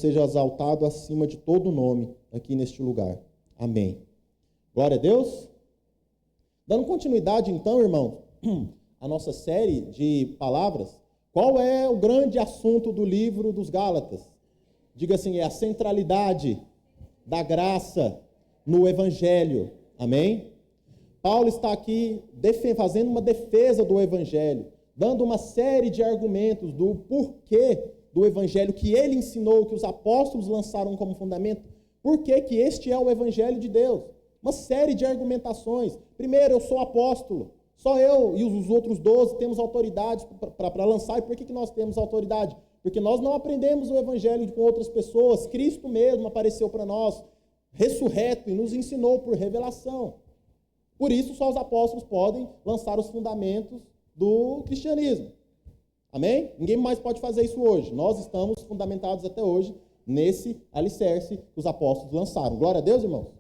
seja exaltado acima de todo nome aqui neste lugar. Amém. Glória a Deus. Dando continuidade, então, irmão, a nossa série de palavras, qual é o grande assunto do livro dos Gálatas? Diga assim, é a centralidade da graça no Evangelho. Amém? Paulo está aqui fazendo uma defesa do Evangelho, dando uma série de argumentos do porquê do Evangelho que ele ensinou, que os apóstolos lançaram como fundamento, porquê que este é o Evangelho de Deus. Uma série de argumentações. Primeiro, eu sou apóstolo. Só eu e os outros 12 temos autoridade para lançar. E por que nós temos autoridade? Porque nós não aprendemos o Evangelho com outras pessoas. Cristo mesmo apareceu para nós, ressurreto, e nos ensinou por revelação. Por isso, só os apóstolos podem lançar os fundamentos do cristianismo. Amém? Ninguém mais pode fazer isso hoje. Nós estamos fundamentados até hoje nesse alicerce que os apóstolos lançaram. Glória a Deus, irmãos.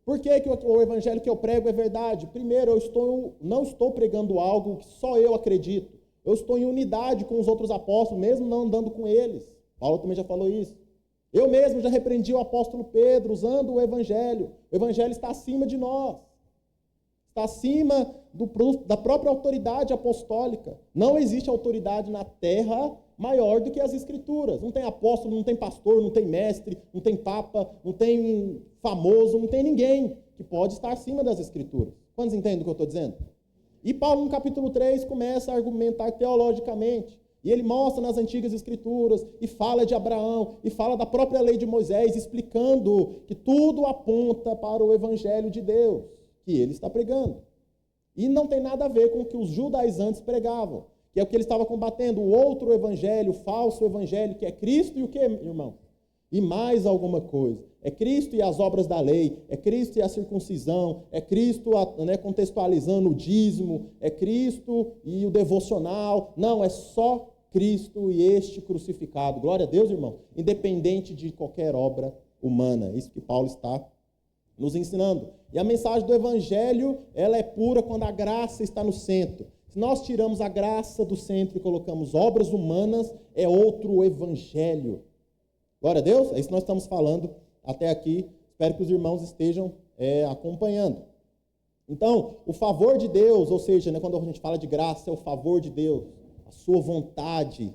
Por que o evangelho que eu prego é verdade? Primeiro, eu não estou pregando algo que só eu acredito. Eu estou em unidade com os outros apóstolos, mesmo não andando com eles. Paulo também já falou isso. Eu mesmo já repreendi o apóstolo Pedro usando o evangelho. O evangelho está acima de nós. Está acima da própria autoridade apostólica. Não existe autoridade na terra maior do que as Escrituras. Não tem apóstolo, não tem pastor, não tem mestre, não tem papa, não tem famoso, não tem ninguém que pode estar acima das Escrituras. Quantos entendem o que eu estou dizendo? E Paulo, no capítulo 3, começa a argumentar teologicamente. E ele mostra nas antigas Escrituras, e fala de Abraão, e fala da própria lei de Moisés, explicando que tudo aponta para o Evangelho de Deus, que ele está pregando. E não tem nada a ver com o que os judaizantes pregavam, que é o que ele estava combatendo, o outro evangelho, o falso evangelho, que é Cristo e o que, irmão? E mais alguma coisa. É Cristo e as obras da lei, é Cristo e a circuncisão, é Cristo contextualizando o dízimo, é Cristo e o devocional. Não, é só Cristo e este crucificado. Glória a Deus, irmão. Independente de qualquer obra humana. Isso que Paulo está nos ensinando. E a mensagem do Evangelho, ela é pura quando a graça está no centro. Se nós tiramos a graça do centro e colocamos obras humanas, é outro Evangelho. Glória a Deus? É isso que nós estamos falando até aqui. Espero que os irmãos estejam acompanhando. Então, o favor de Deus, ou seja, quando a gente fala de graça, é o favor de Deus, a sua vontade.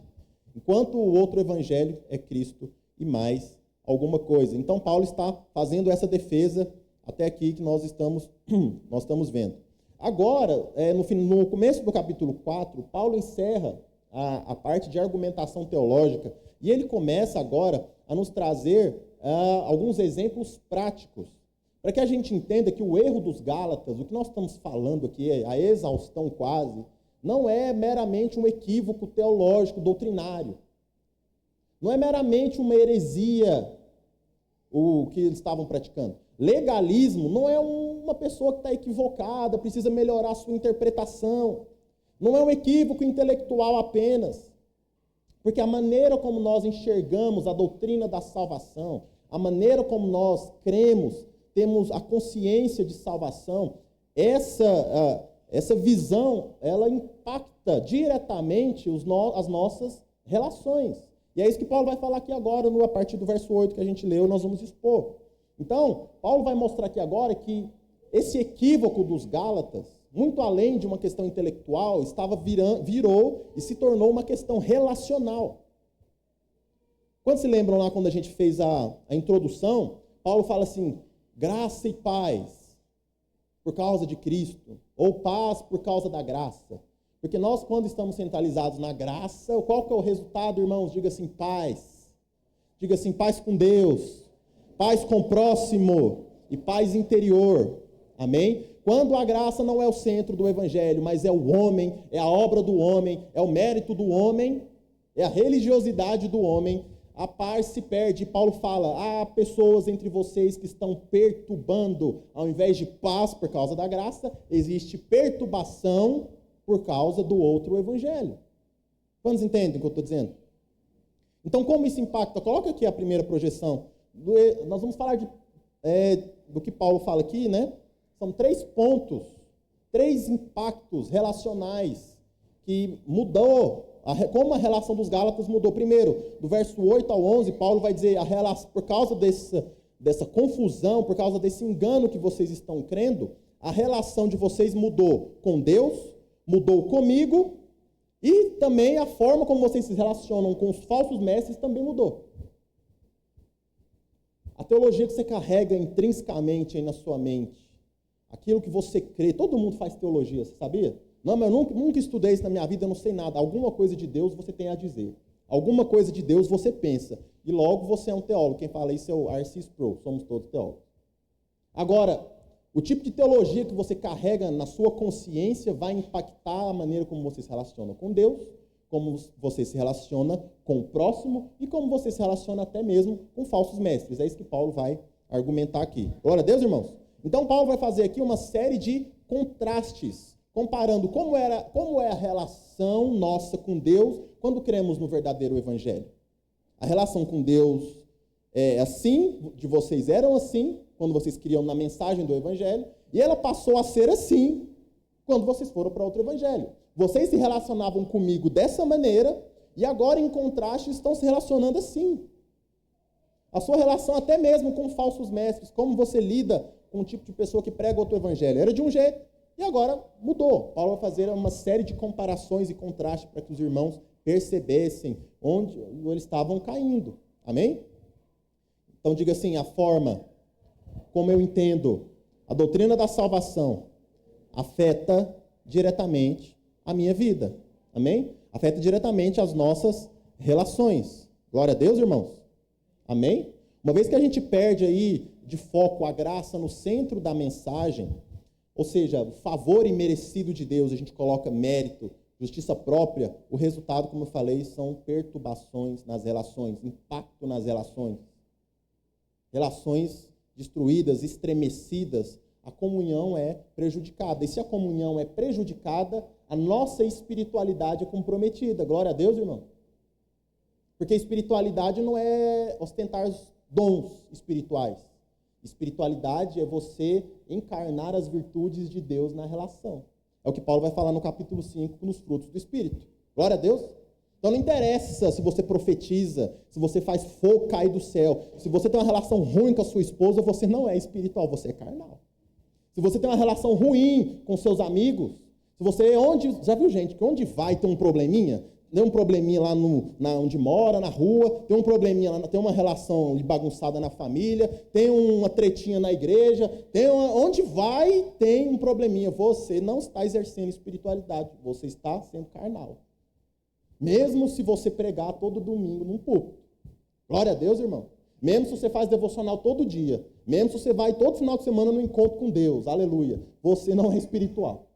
Enquanto o outro Evangelho é Cristo e mais alguma coisa. Então, Paulo está fazendo essa defesa até aqui que nós estamos vendo. Agora, no começo do capítulo 4, Paulo encerra a parte de argumentação teológica e ele começa agora a nos trazer alguns exemplos práticos, para que a gente entenda que o erro dos Gálatas, o que nós estamos falando aqui, a exaustão quase, não é meramente um equívoco teológico, doutrinário. Não é meramente uma heresia o que eles estavam praticando. Legalismo não é uma pessoa que está equivocada, precisa melhorar a sua interpretação. Não é um equívoco intelectual apenas. Porque a maneira como nós enxergamos a doutrina da salvação, a maneira como nós cremos, temos a consciência de salvação, essa visão, ela impacta diretamente as nossas relações. E é isso que Paulo vai falar aqui agora, a partir do verso 8 que a gente leu, nós vamos expor. Então, Paulo vai mostrar aqui agora que esse equívoco dos Gálatas, muito além de uma questão intelectual, virou e se tornou uma questão relacional. Quando se lembram lá, quando a gente fez a introdução, Paulo fala assim, graça e paz por causa de Cristo, ou paz por causa da graça. Porque nós, quando estamos centralizados na graça, qual que é o resultado, irmãos? Diga assim, paz. Diga assim, paz com Deus, paz com o próximo e paz interior. Amém? Quando a graça não é o centro do Evangelho, mas é o homem, é a obra do homem, é o mérito do homem, é a religiosidade do homem, a paz se perde. Paulo fala, há pessoas entre vocês que estão perturbando, ao invés de paz por causa da graça, existe perturbação por causa do outro evangelho. Quantos entendem o que eu estou dizendo? Então, como isso impacta? Coloca aqui a primeira projeção. Nós vamos falar do que Paulo fala aqui, né? São 3 pontos, 3 impactos relacionais que mudou como a relação dos Gálatas mudou. Primeiro, do verso 8 ao 11, Paulo vai dizer, por causa dessa confusão, por causa desse engano que vocês estão crendo, a relação de vocês mudou com Deus, mudou comigo, e também a forma como vocês se relacionam com os falsos mestres também mudou. A teologia que você carrega intrinsecamente aí na sua mente, aquilo que você crê, todo mundo faz teologia, você sabia? Não, mas eu nunca estudei isso na minha vida, eu não sei nada. Alguma coisa de Deus você tem a dizer. Alguma coisa de Deus você pensa. E logo você é um teólogo. Quem fala isso é o R.C. Sproul, somos todos teólogos. Agora, o tipo de teologia que você carrega na sua consciência vai impactar a maneira como você se relaciona com Deus, como você se relaciona com o próximo e como você se relaciona até mesmo com falsos mestres. É isso que Paulo vai argumentar aqui. Glória a Deus, irmãos. Então, Paulo vai fazer aqui uma série de contrastes, comparando como é a relação nossa com Deus quando cremos no verdadeiro evangelho. A relação com Deus é assim, de vocês eram assim, quando vocês criam na mensagem do evangelho, e ela passou a ser assim quando vocês foram para outro evangelho. Vocês se relacionavam comigo dessa maneira, e agora, em contraste, estão se relacionando assim. A sua relação até mesmo com falsos mestres, como você lida com um tipo de pessoa que prega outro evangelho. Era de um jeito, e agora mudou. Paulo vai fazer uma série de comparações e contrastes para que os irmãos percebessem onde eles estavam caindo. Amém? Então diga assim, a forma como eu entendo a doutrina da salvação afeta diretamente a minha vida. Amém? Afeta diretamente as nossas relações. Glória a Deus, irmãos. Amém? Uma vez que a gente perde aí de foco a graça no centro da mensagem, ou seja, o favor imerecido de Deus, a gente coloca mérito, justiça própria, o resultado, como eu falei, são perturbações nas relações, impacto nas relações. Relações destruídas, estremecidas, a comunhão é prejudicada. E se a comunhão é prejudicada, a nossa espiritualidade é comprometida. Glória a Deus, irmão. Porque espiritualidade não é ostentar os dons espirituais. Espiritualidade é você encarnar as virtudes de Deus na relação. É o que Paulo vai falar no capítulo 5, nos frutos do Espírito. Glória a Deus. Então não interessa se você profetiza, se você faz fogo cair do céu. Se você tem uma relação ruim com a sua esposa, você não é espiritual, você é carnal. Se você tem uma relação ruim com seus amigos, se você já viu gente que onde vai tem um probleminha? Tem um probleminha lá onde mora, na rua, tem um probleminha lá, tem uma relação bagunçada na família, tem uma tretinha na igreja, onde vai tem um probleminha. Você não está exercendo espiritualidade, você está sendo carnal. Mesmo se você pregar todo domingo num púlpito. Glória a Deus, irmão. Mesmo se você faz devocional todo dia, mesmo se você vai todo final de semana no encontro com Deus, aleluia, você não é espiritual.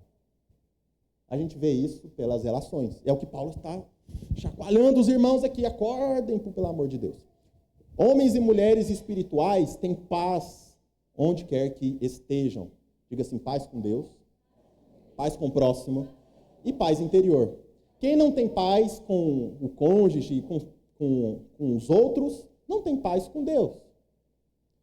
A gente vê isso pelas relações. É o que Paulo está chacoalhando os irmãos aqui. Acordem, pelo amor de Deus. Homens e mulheres espirituais têm paz onde quer que estejam. Diga assim, paz com Deus, paz com o próximo e paz interior. Quem não tem paz com o cônjuge, com os outros, não tem paz com Deus.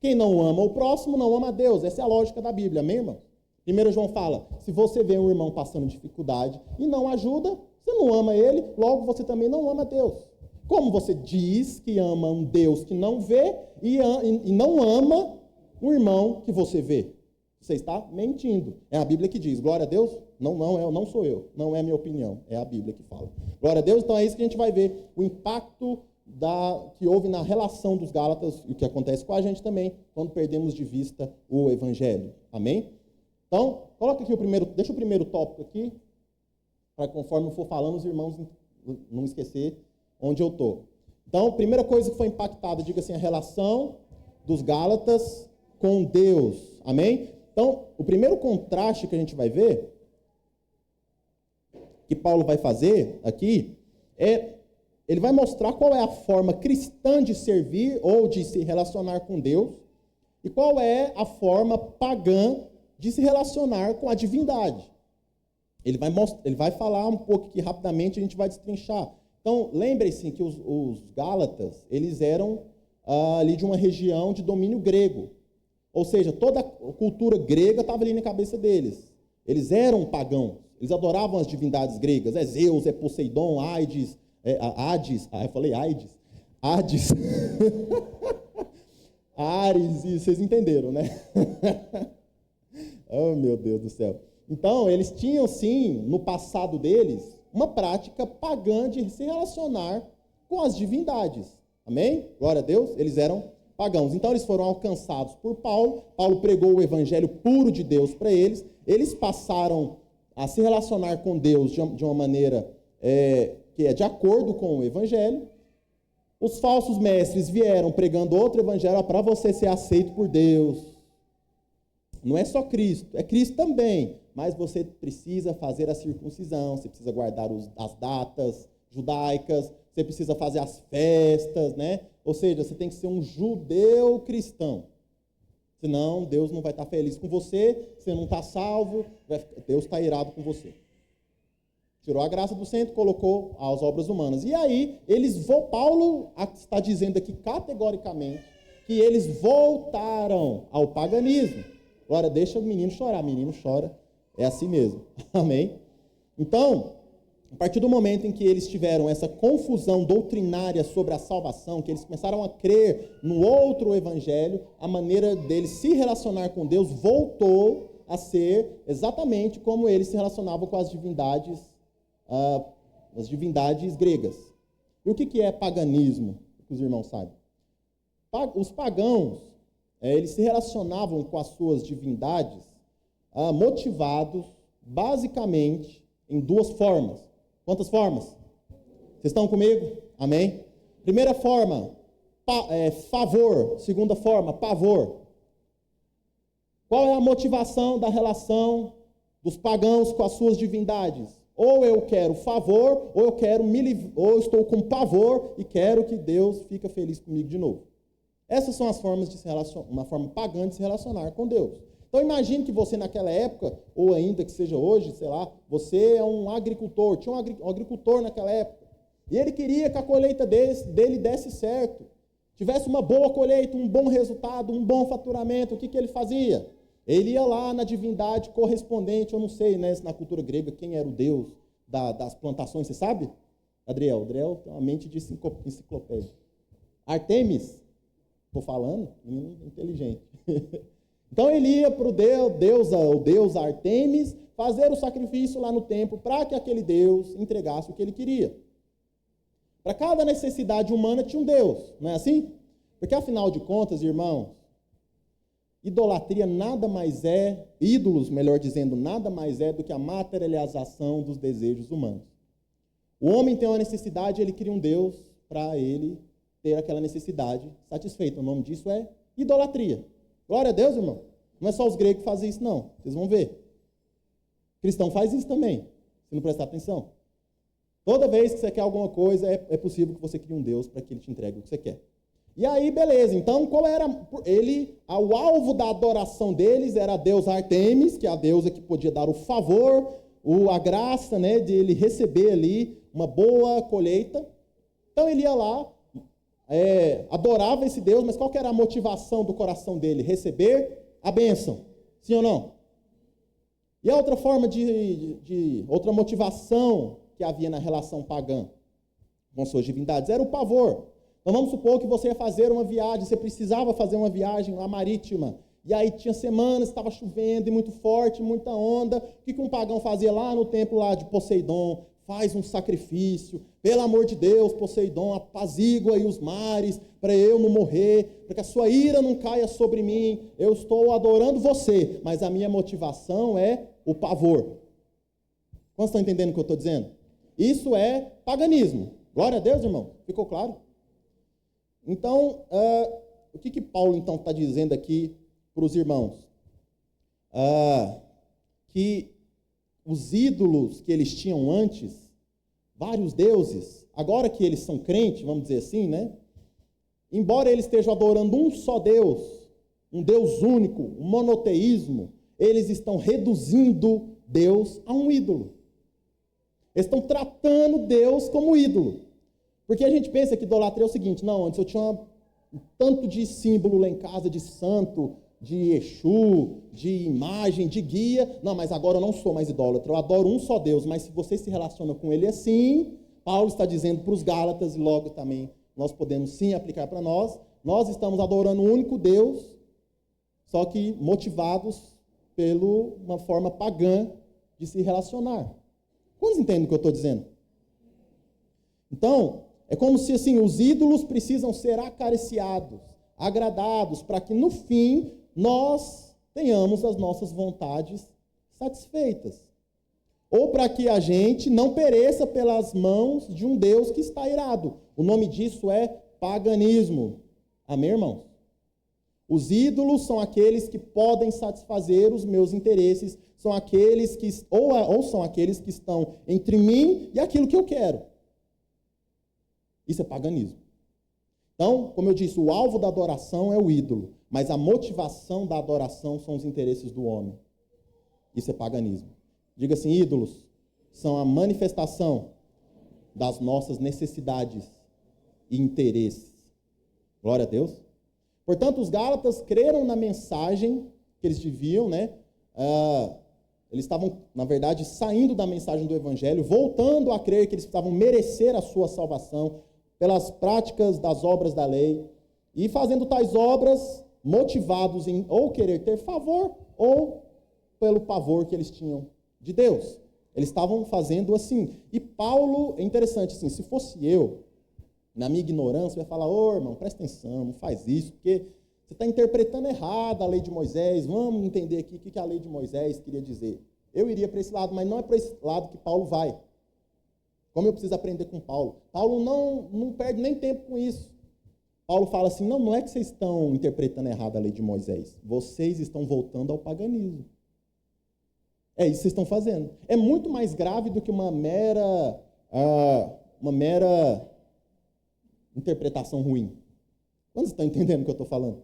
Quem não ama o próximo, não ama a Deus. Essa é a lógica da Bíblia, amém, irmão? 1 João fala, se você vê um irmão passando dificuldade e não ajuda, você não ama ele, logo você também não ama Deus. Como você diz que ama um Deus que não vê e não ama um irmão que você vê? Você está mentindo. É a Bíblia que diz, glória a Deus? Não sou eu, não é minha opinião, é a Bíblia que fala. Glória a Deus, então é isso que a gente vai ver, o impacto que houve na relação dos Gálatas e o que acontece com a gente também, quando perdemos de vista o Evangelho. Amém? Então, coloca aqui deixa o primeiro tópico aqui, para conforme eu for falando, os irmãos não esquecer onde eu estou. Então, a primeira coisa que foi impactada, diga assim, a relação dos Gálatas com Deus. Amém? Então, o primeiro contraste que a gente vai ver, que Paulo vai fazer aqui, ele vai mostrar qual é a forma cristã de servir ou de se relacionar com Deus e qual é a forma pagã de se relacionar com a divindade. Ele vai falar um pouco aqui rapidamente, a gente vai destrinchar. Então, lembre-se que os Gálatas, eles eram ali de uma região de domínio grego. Ou seja, toda a cultura grega estava ali na cabeça deles. Eles eram pagãos, Eles adoravam as divindades gregas. É Zeus, é Poseidon, Hades, Hades. Eu falei Hades. Hades. Ares, e vocês entenderam, né? Oh, meu Deus do céu. Então, eles tinham, sim, no passado deles, uma prática pagã de se relacionar com as divindades. Amém? Glória a Deus. Eles eram pagãos. Então, eles foram alcançados por Paulo. Paulo pregou o evangelho puro de Deus para eles. Eles passaram a se relacionar com Deus de uma maneira que é de acordo com o evangelho. Os falsos mestres vieram pregando outro evangelho para você ser aceito por Deus. Não é só Cristo, é Cristo também. Mas você precisa fazer a circuncisão, você precisa guardar as datas judaicas, você precisa fazer as festas, né? Ou seja, você tem que ser um judeu cristão. Senão, Deus não vai estar feliz com você, você não está salvo, Deus está irado com você. Tirou a graça do centro, colocou as obras humanas. E aí, Paulo está dizendo aqui categoricamente que eles voltaram ao paganismo. Agora, deixa o menino chorar. Menino chora, é assim mesmo. Amém? Então, a partir do momento em que eles tiveram essa confusão doutrinária sobre a salvação, que eles começaram a crer no outro evangelho, a maneira deles se relacionar com Deus voltou a ser exatamente como eles se relacionavam com as divindades gregas. E o que é paganismo? Que os irmãos sabem. Os pagãos, eles se relacionavam com as suas divindades motivados basicamente em duas formas. Quantas formas? Vocês estão comigo? Amém? Primeira forma, favor. Segunda forma, pavor. Qual é a motivação da relação dos pagãos com as suas divindades? Ou eu quero favor, ou eu estou com pavor e quero que Deus fique feliz comigo de novo. Essas são as formas de se relacionar, uma forma pagã de se relacionar com Deus. Então imagine que você naquela época, ou ainda que seja hoje, sei lá, você é um agricultor, tinha um agricultor naquela época, e ele queria que a colheita dele desse certo, tivesse uma boa colheita, um bom resultado, um bom faturamento. O que ele fazia? Ele ia lá na divindade correspondente, eu não sei, né, na cultura grega, quem era o deus das plantações, você sabe? Adriel tem uma mente de enciclopédia. Artemis, estou falando, inteligente. Então ele ia para o deus Artemis fazer o sacrifício lá no templo para que aquele deus entregasse o que ele queria. Para cada necessidade humana tinha um deus, não é assim? Porque afinal de contas, irmãos, idolatria nada mais é, ídolos, melhor dizendo, nada mais é do que a materialização dos desejos humanos. O homem tem uma necessidade, ele cria um deus para ele ter aquela necessidade satisfeita. O nome disso é idolatria. Glória a Deus, irmão. Não é só os gregos que fazem isso, não. Vocês vão ver. O cristão faz isso também, se não prestar atenção. Toda vez que você quer alguma coisa, é possível que você crie um Deus para que ele te entregue o que você quer. E aí, beleza. Então, qual era o alvo da adoração deles era a deusa Artemis, que é a deusa que podia dar o favor, a graça, né, de ele receber ali uma boa colheita. Então, ele ia lá, adorava esse Deus, mas qual que era a motivação do coração dele? Receber a bênção. Sim ou não? E a outra forma outra motivação que havia na relação pagã com suas divindades era o pavor. Então vamos supor que você ia fazer uma viagem, você precisava fazer uma viagem lá marítima, e aí tinha semanas, estava chovendo e muito forte, muita onda. O que um pagão fazia lá no templo lá de Poseidon? Faz um sacrifício, pelo amor de Deus, Poseidon, apazigua aí os mares, para eu não morrer, para que a sua ira não caia sobre mim. Eu estou adorando você, mas a minha motivação é o pavor. Quantos estão entendendo o que eu estou dizendo? Isso é paganismo. Glória a Deus, irmão. Ficou claro? Então, o que Paulo então está dizendo aqui para os irmãos? Que os ídolos que eles tinham antes, vários deuses, agora que eles são crentes, vamos dizer assim, né? Embora eles estejam adorando um só Deus, um Deus único, um monoteísmo, eles estão reduzindo Deus a um ídolo. Eles estão tratando Deus como ídolo. Porque a gente pensa que idolatria é o seguinte, não, antes eu tinha um tanto de símbolo lá em casa, de santo, de Exu, de imagem, de guia. Não, mas agora eu não sou mais idólatra, eu adoro um só Deus. Mas se você se relaciona com ele assim, Paulo está dizendo para os Gálatas, e logo também nós podemos sim aplicar para nós, nós estamos adorando um único Deus, só que motivados por uma forma pagã de se relacionar. Quantos entendem o que eu estou dizendo? Então, é como se assim, os ídolos precisam ser acariciados, agradados, para que no fim nós tenhamos as nossas vontades satisfeitas. Ou para que a gente não pereça pelas mãos de um Deus que está irado. O nome disso é paganismo. Amém, irmãos? Os ídolos são aqueles que podem satisfazer os meus interesses, são aqueles que, ou são aqueles que estão entre mim e aquilo que eu quero. Isso é paganismo. Então, como eu disse, o alvo da adoração é o ídolo, mas a motivação da adoração são os interesses do homem. Isso é paganismo. Diga assim, ídolos são a manifestação das nossas necessidades e interesses. Glória a Deus. Portanto, os Gálatas creram na mensagem que eles deviam, né? Eles estavam, na verdade, saindo da mensagem do Evangelho, voltando a crer que eles precisavam merecer a sua salvação pelas práticas das obras da lei, e fazendo tais obras motivados em ou querer ter favor, ou pelo pavor que eles tinham de Deus. Eles estavam fazendo assim. E Paulo, é interessante, assim, se fosse eu, na minha ignorância, eu ia falar, ô irmão, presta atenção, não faz isso, porque você está interpretando errado a lei de Moisés, vamos entender aqui o que a lei de Moisés queria dizer. Eu iria para esse lado, mas não é para esse lado que Paulo vai. Como eu preciso aprender com Paulo? Paulo não perde nem tempo com isso. Paulo fala assim, não é que vocês estão interpretando errado a lei de Moisés, vocês estão voltando ao paganismo. É isso que vocês estão fazendo. É muito mais grave do que uma mera interpretação ruim. Quantos estão entendendo o que eu estou falando?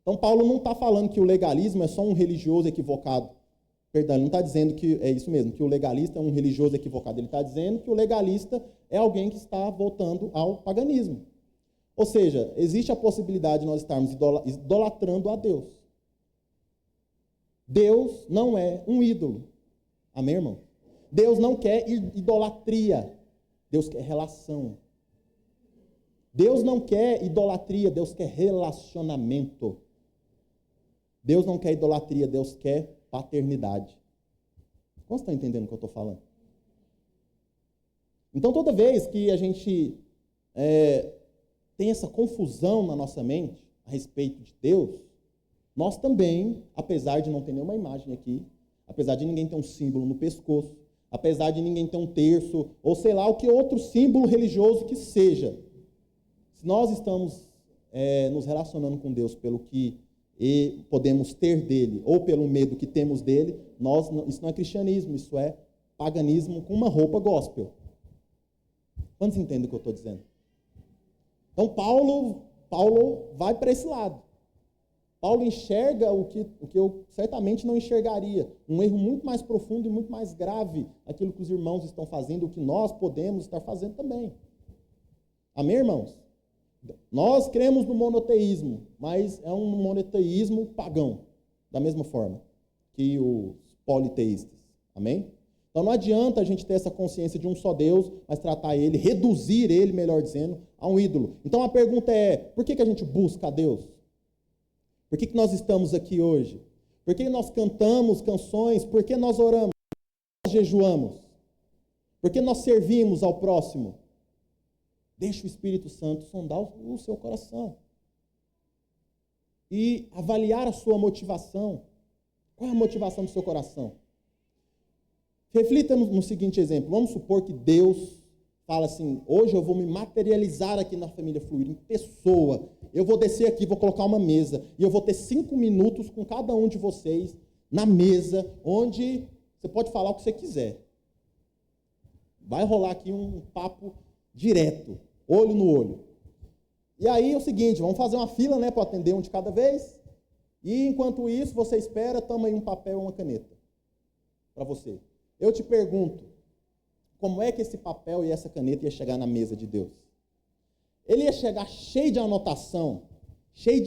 Então, Paulo não está falando que o legalismo é só um religioso equivocado. Perdão, ele não está dizendo que é isso mesmo, que o legalista é um religioso equivocado. Ele está dizendo que o legalista é alguém que está voltando ao paganismo. Ou seja, existe a possibilidade de nós estarmos idolatrando a Deus. Deus não é um ídolo. Amém, irmão? Deus não quer idolatria. Deus quer relação. Deus não quer idolatria, Deus quer relacionamento. Deus não quer idolatria, Deus quer paternidade. Como estão entendendo o que eu estou falando? Então, toda vez que a gente tem essa confusão na nossa mente a respeito de Deus, nós também, apesar de não ter nenhuma imagem aqui, apesar de ninguém ter um símbolo no pescoço, apesar de ninguém ter um terço, ou sei lá, o que outro símbolo religioso que seja, se nós estamos nos relacionando com Deus pelo que podemos ter dele, ou pelo medo que temos dele, isso não é cristianismo, isso é paganismo com uma roupa gospel. Quantos entendem o que eu estou dizendo? Então, Paulo vai para esse lado. Paulo enxerga o que eu certamente não enxergaria. Um erro muito mais profundo e muito mais grave, aquilo que os irmãos estão fazendo, o que nós podemos estar fazendo também. Amém, irmãos? Nós cremos no monoteísmo, mas é um monoteísmo pagão, da mesma forma que os politeístas. Amém? Então não adianta a gente ter essa consciência de um só Deus, mas tratar ele, reduzir ele, melhor dizendo, a um ídolo. Então a pergunta é, por que a gente busca a Deus? Por que nós estamos aqui hoje? Por que nós cantamos canções? Por que nós oramos? Por que nós jejuamos? Por que nós servimos ao próximo? Deixa o Espírito Santo sondar o seu coração e avaliar a sua motivação. Qual é a motivação do seu coração? Reflita no seguinte exemplo. Vamos supor que Deus fala assim, hoje eu vou me materializar aqui na família Fluir, em pessoa. Eu vou descer aqui, vou colocar uma mesa, e eu vou ter 5 minutos com cada um de vocês na mesa, onde você pode falar o que você quiser. Vai rolar aqui um papo direto, olho no olho. E aí é o seguinte, vamos fazer uma fila, né, para atender um de cada vez, e enquanto isso, você espera, toma aí um papel e uma caneta para você. Eu te pergunto, como é que esse papel e essa caneta ia chegar na mesa de Deus? Ele ia chegar cheio de anotação, cheio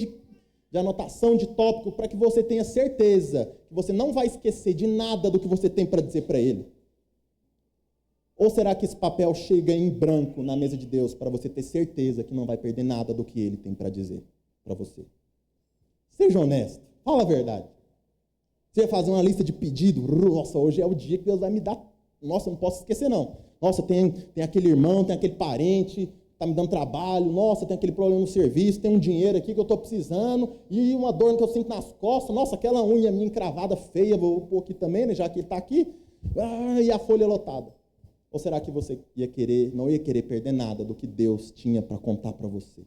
de anotação de tópico, para que você tenha certeza que você não vai esquecer de nada do que você tem para dizer para Ele? Ou será que esse papel chega em branco na mesa de Deus para você ter certeza que não vai perder nada do que Ele tem para dizer para você? Seja honesto, fala a verdade. Você vai fazer uma lista de pedidos, nossa, hoje é o dia que Deus vai me dar, nossa, não posso esquecer não. Nossa, tem aquele irmão, tem aquele parente, está me dando trabalho, nossa, tem aquele problema no serviço, tem um dinheiro aqui que eu estou precisando, e uma dor que eu sinto nas costas, nossa, aquela unha minha encravada feia, vou pôr aqui também, né, já que ele está aqui, e a folha lotada. Ou será que você não ia querer perder nada do que Deus tinha para contar para você?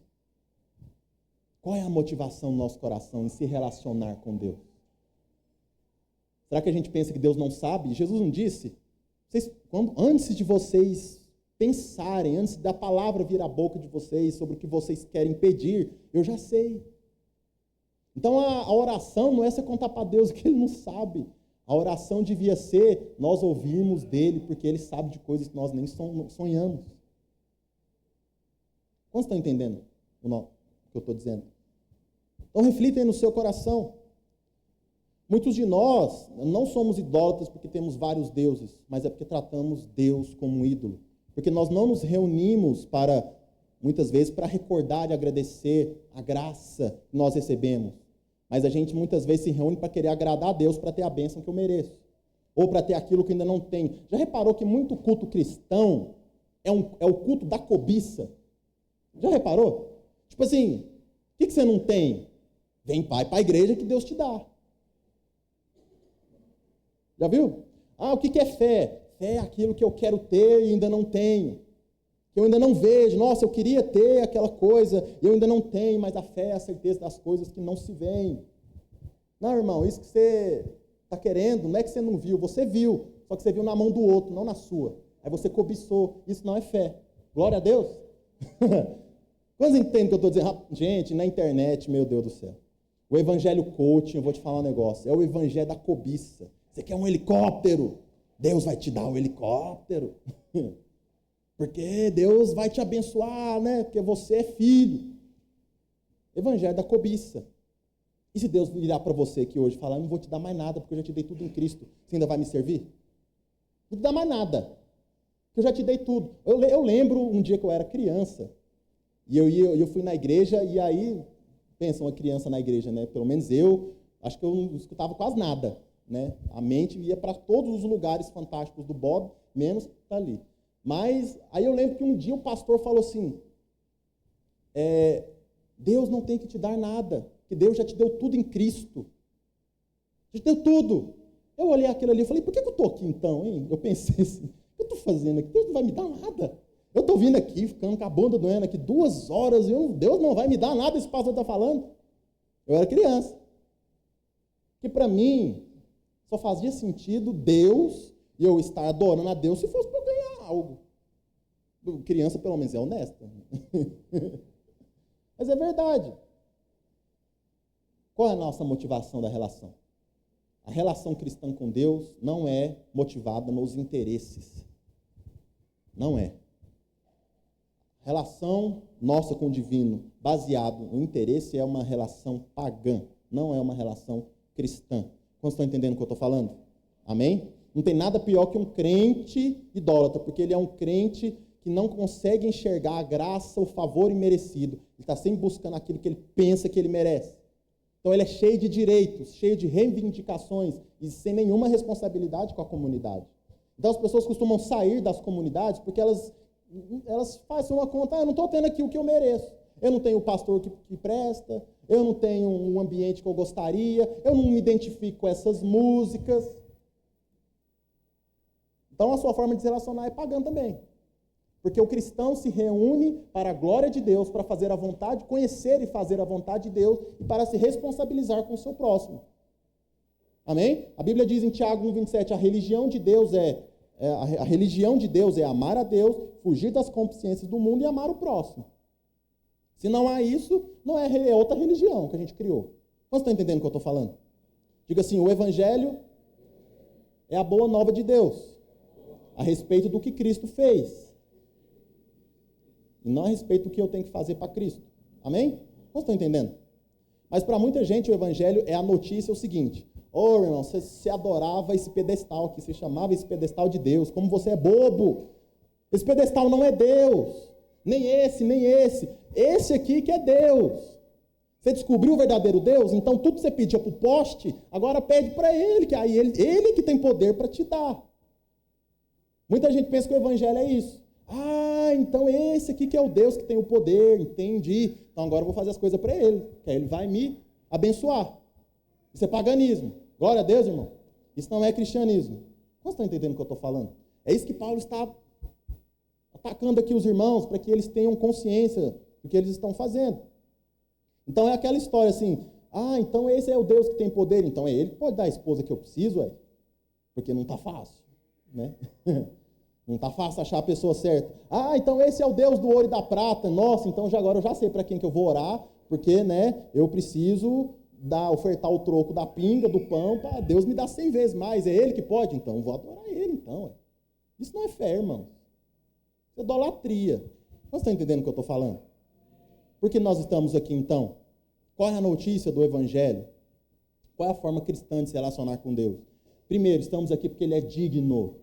Qual é a motivação do nosso coração em se relacionar com Deus? Será que a gente pensa que Deus não sabe? Jesus não disse? Antes de vocês pensarem, antes da palavra vir à boca de vocês sobre o que vocês querem pedir, eu já sei. Então a oração não é você contar para Deus o que Ele não sabe. A oração devia ser nós ouvirmos dEle, porque Ele sabe de coisas que nós nem sonhamos. Quantos estão entendendo o que eu estou dizendo? Então reflitem no seu coração. Muitos de nós não somos idólatras porque temos vários deuses, mas é porque tratamos Deus como um ídolo. Porque nós não nos reunimos muitas vezes, para recordar e agradecer a graça que nós recebemos. Mas a gente muitas vezes se reúne para querer agradar a Deus, para ter a bênção que eu mereço. Ou para ter aquilo que ainda não tenho. Já reparou que muito culto cristão é o culto da cobiça? Já reparou? Tipo assim, o que você não tem? Vem pai para a igreja que Deus te dá. Já viu? O que é fé? Fé é aquilo que eu quero ter e ainda não tenho. Que eu ainda não vejo. Nossa, eu queria ter aquela coisa e eu ainda não tenho, mas a fé é a certeza das coisas que não se veem. Não, irmão, isso que você está querendo, não é que você não viu, você viu, só que você viu na mão do outro, não na sua. Aí você cobiçou. Isso não é fé. Glória a Deus. Quantos entendem o que eu estou dizendo? Gente, na internet, meu Deus do céu. O evangelho coaching, eu vou te falar um negócio, é o evangelho da cobiça. Você quer um helicóptero? Deus vai te dar um helicóptero. Porque Deus vai te abençoar, né? Porque você é filho. Evangelho da cobiça. E se Deus virar para você aqui hoje e falar, eu não vou te dar mais nada, porque eu já te dei tudo em Cristo, você ainda vai me servir? Não te dá mais nada, porque eu já te dei tudo. Eu lembro um dia que eu era criança, e eu fui na igreja, e aí, pensa, uma criança na igreja, né? Pelo menos acho que eu não escutava quase nada, né? A mente ia para todos os lugares fantásticos do Bob, menos para ali. Mas, aí eu lembro que um dia o pastor falou assim, Deus não tem que te dar nada, que Deus já te deu tudo em Cristo. Já te deu tudo. Eu olhei aquilo ali e falei, por que eu estou aqui então, hein? Eu pensei assim, o que eu estou fazendo aqui? Deus não vai me dar nada. Eu estou vindo aqui, ficando com a bunda doendo aqui 2 horas, e Deus não vai me dar nada, esse pastor está falando. Eu era criança. Que para mim, só fazia sentido Deus e eu estar adorando a Deus se fosse para eu ganhar algo. Criança, pelo menos, é honesta. Mas é verdade. Qual é a nossa motivação da relação? A relação cristã com Deus não é motivada nos interesses. Não é. A relação nossa com o divino, baseado no interesse, é uma relação pagã, não é uma relação cristã. Quantos estão entendendo o que eu estou falando? Amém? Não tem nada pior que um crente idólatra, porque ele é um crente que não consegue enxergar a graça, o favor imerecido. Ele está sempre buscando aquilo que ele pensa que ele merece. Então ele é cheio de direitos, cheio de reivindicações e sem nenhuma responsabilidade com a comunidade. Então as pessoas costumam sair das comunidades porque elas fazem uma conta, eu não estou tendo aqui o que eu mereço. Eu não tenho o pastor que presta, eu não tenho um ambiente que eu gostaria, eu não me identifico com essas músicas. Então a sua forma de se relacionar é pagã também. Porque o cristão se reúne para a glória de Deus, para fazer a vontade, conhecer e fazer a vontade de Deus e para se responsabilizar com o seu próximo. Amém? A Bíblia diz em Tiago 1,27, a religião de Deus é amar a Deus, fugir das consciências do mundo e amar o próximo. Se não há isso, não é outra religião que a gente criou. Vocês estão entendendo o que eu estou falando? Diga assim, o Evangelho é a boa nova de Deus, a respeito do que Cristo fez. E não a respeito do que eu tenho que fazer para Cristo. Amém? Vocês estão entendendo? Mas para muita gente o evangelho é a notícia o seguinte: ô irmão, você adorava esse pedestal aqui, você chamava esse pedestal de Deus, como você é bobo. Esse pedestal não é Deus, nem esse, nem esse. Esse aqui que é Deus. Você descobriu o verdadeiro Deus? Então tudo que você pedia para o poste, agora pede para Ele, que aí ele que tem poder para te dar. Muita gente pensa que o evangelho é isso. Ah, então esse aqui que é o Deus que tem o poder, entendi. Então agora eu vou fazer as coisas para Ele, que aí Ele vai me abençoar. Isso é paganismo. Glória a Deus, irmão. Isso não é cristianismo. Vocês estão entendendo o que eu estou falando? É isso que Paulo está atacando aqui os irmãos, para que eles tenham consciência do que eles estão fazendo. Então é aquela história assim: ah, então esse é o Deus que tem poder, então é Ele que pode dar a esposa que eu preciso, porque não está fácil, né? Não está fácil achar a pessoa certa. Ah, então esse é o Deus do ouro e da prata. Nossa, então agora eu já sei para quem que eu vou orar, porque, né, eu preciso ofertar o troco da pinga, do pão, para Deus me dar 100 vezes mais. É Ele que pode? Então eu vou adorar Ele, então. Isso não é fé, irmão. Isso é idolatria. Vocês estão entendendo o que eu estou falando? Por que nós estamos aqui, então? Qual é a notícia do Evangelho? Qual é a forma cristã de se relacionar com Deus? Primeiro, estamos aqui porque Ele é digno.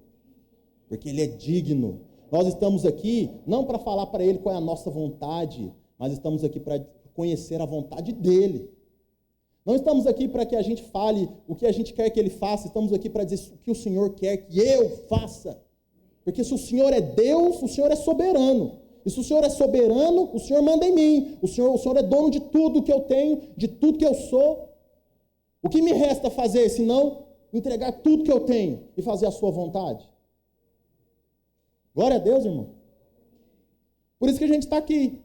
Porque Ele é digno. Nós estamos aqui não para falar para Ele qual é a nossa vontade, mas estamos aqui para conhecer a vontade dEle. Não estamos aqui para que a gente fale o que a gente quer que Ele faça, estamos aqui para dizer o que o Senhor quer que eu faça. Porque se o Senhor é Deus, o Senhor é soberano. E se o Senhor é soberano, o Senhor manda em mim. O Senhor é dono de tudo que eu tenho, de tudo que eu sou. O que me resta fazer, senão entregar tudo que eu tenho e fazer a sua vontade? Glória a Deus, irmão. Por isso que a gente está aqui.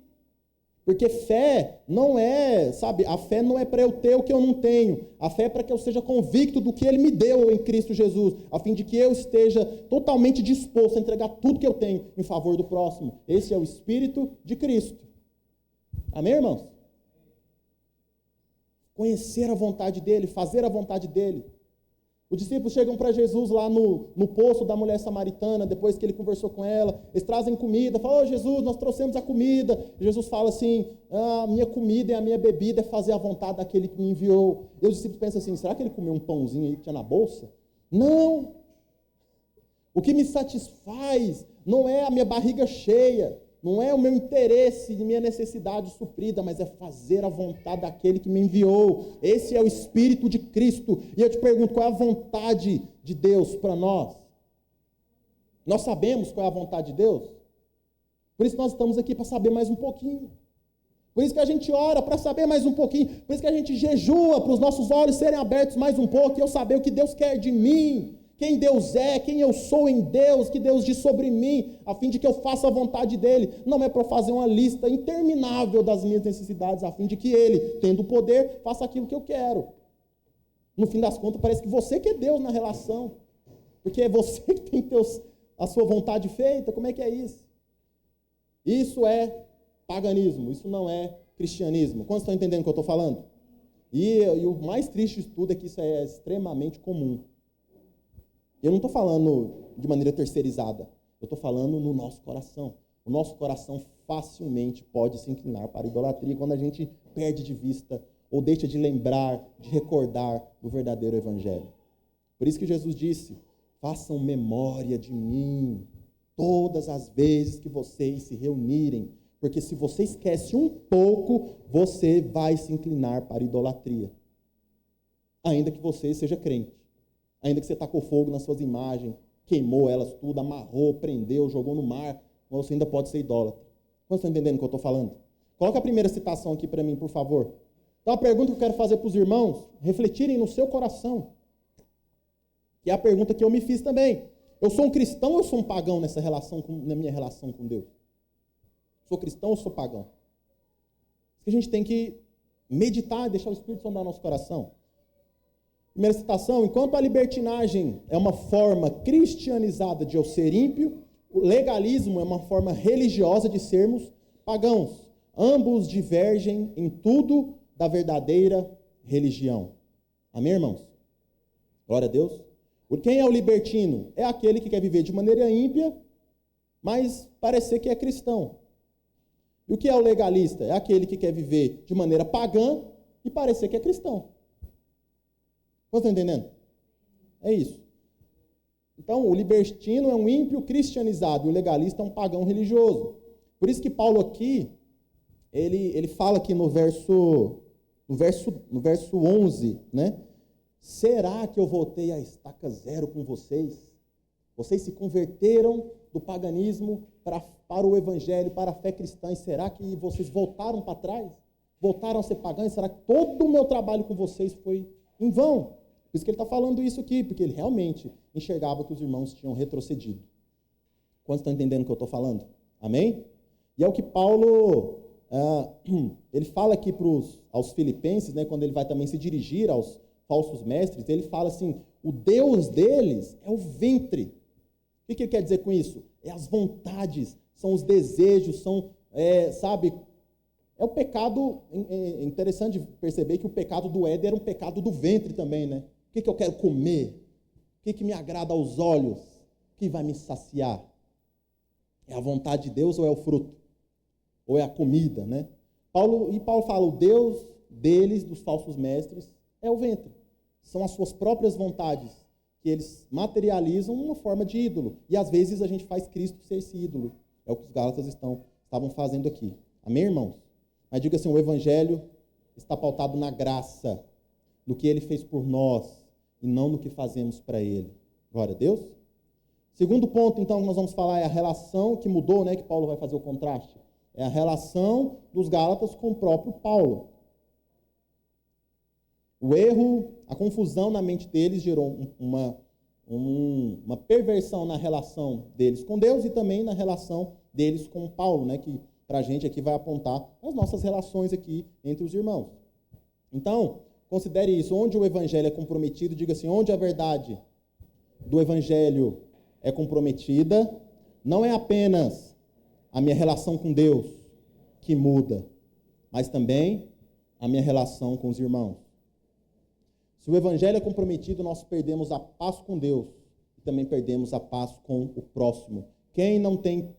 Porque fé não é, sabe, a fé não é para eu ter o que eu não tenho. A fé é para que eu seja convicto do que Ele me deu em Cristo Jesus, a fim de que eu esteja totalmente disposto a entregar tudo que eu tenho em favor do próximo. Esse é o Espírito de Cristo. Amém, irmãos? Conhecer a vontade dEle, fazer a vontade dEle. Os discípulos chegam para Jesus lá no poço da mulher samaritana, depois que Ele conversou com ela, eles trazem comida, falam: ô Jesus, nós trouxemos a comida. Jesus fala assim: a minha comida e a minha bebida é fazer a vontade daquele que me enviou. E os discípulos pensam assim: será que ele comeu um pãozinho aí que tinha na bolsa? Não! O que me satisfaz não é a minha barriga cheia, não é o meu interesse e minha necessidade suprida, mas é fazer a vontade daquele que me enviou. Esse é o Espírito de Cristo. E eu te pergunto, qual é a vontade de Deus para nós? Nós sabemos qual é a vontade de Deus? Por isso nós estamos aqui para saber mais um pouquinho. Por isso que a gente ora para saber mais um pouquinho. Por isso que a gente jejua para os nossos olhos serem abertos mais um pouco e eu saber o que Deus quer de mim. Quem Deus é, quem eu sou em Deus, que Deus diz sobre mim, a fim de que eu faça a vontade dEle. Não é para fazer uma lista interminável das minhas necessidades, a fim de que Ele, tendo o poder, faça aquilo que eu quero. No fim das contas, parece que você que é Deus na relação, porque é você que tem que ter a sua vontade feita. Como é que é isso? Isso é paganismo, isso não é cristianismo. Quantos estão entendendo o que eu estou falando? E o mais triste de tudo é que isso é extremamente comum. Eu não estou falando de maneira terceirizada, eu estou falando no nosso coração. O nosso coração facilmente pode se inclinar para a idolatria quando a gente perde de vista ou deixa de lembrar, de recordar o verdadeiro Evangelho. Por isso que Jesus disse: façam memória de mim todas as vezes que vocês se reunirem, porque se você esquece um pouco, você vai se inclinar para a idolatria, ainda que você seja crente. Ainda que você tacou fogo nas suas imagens, queimou elas tudo, amarrou, prendeu, jogou no mar, você ainda pode ser idólatra. Vocês estão entendendo o que eu estou falando? Coloca a primeira citação aqui para mim, por favor. Então, a pergunta que eu quero fazer para os irmãos, refletirem no seu coração, que é a pergunta que eu me fiz também. Eu sou um cristão ou eu sou um pagão na minha relação com Deus? Sou cristão ou sou pagão? Isso que a gente tem que meditar e deixar o Espírito sondar nosso coração. Primeira citação: enquanto a libertinagem é uma forma cristianizada de eu ser ímpio, o legalismo é uma forma religiosa de sermos pagãos. Ambos divergem em tudo da verdadeira religião. Amém, irmãos? Glória a Deus. Quem é o libertino? É aquele que quer viver de maneira ímpia, mas parecer que é cristão. E o que é o legalista? É aquele que quer viver de maneira pagã, e parecer que é cristão. Vocês estão entendendo? É isso. Então, o libertino é um ímpio cristianizado, e o legalista é um pagão religioso. Por isso que Paulo aqui, ele fala aqui no verso 11, né? Será que eu voltei à estaca zero com vocês? Vocês se converteram do paganismo para o evangelho, para a fé cristã, e será que vocês voltaram para trás? Voltaram a ser pagãos? Será que todo o meu trabalho com vocês foi em vão? Por isso que ele está falando isso aqui, porque ele realmente enxergava que os irmãos tinham retrocedido. Quantos estão entendendo o que eu estou falando? Amém? E é o que Paulo, ele fala aqui aos filipenses, né, quando ele vai também se dirigir aos falsos mestres, ele fala assim, o Deus deles é o ventre. O que ele quer dizer com isso? É as vontades, são os desejos, sabe? É o pecado, é interessante perceber que o pecado do Éden era um pecado do ventre também, né? O que eu quero comer? O que me agrada aos olhos? O que vai me saciar? É a vontade de Deus ou é o fruto? Ou é a comida, né? Paulo fala, o Deus deles, dos falsos mestres, é o ventre. São as suas próprias vontades que eles materializam uma forma de ídolo. E às vezes a gente faz Cristo ser esse ídolo. É o que os Gálatas estavam fazendo aqui. Amém, irmãos? Mas diga assim, o evangelho está pautado na graça, no que ele fez por nós, e não no que fazemos para ele. Glória a Deus. Segundo ponto, então, que nós vamos falar é a relação que mudou, né, que Paulo vai fazer o contraste. É a relação dos Gálatas com o próprio Paulo. O erro, a confusão na mente deles gerou uma perversão na relação deles com Deus e também na relação deles com Paulo, né, que para a gente aqui vai apontar as nossas relações aqui entre os irmãos. Então, considere isso, onde o evangelho é comprometido, diga assim, onde a verdade do evangelho é comprometida, não é apenas a minha relação com Deus que muda, mas também a minha relação com os irmãos. Se o evangelho é comprometido, nós perdemos a paz com Deus e também perdemos a paz com o próximo. Quem não tem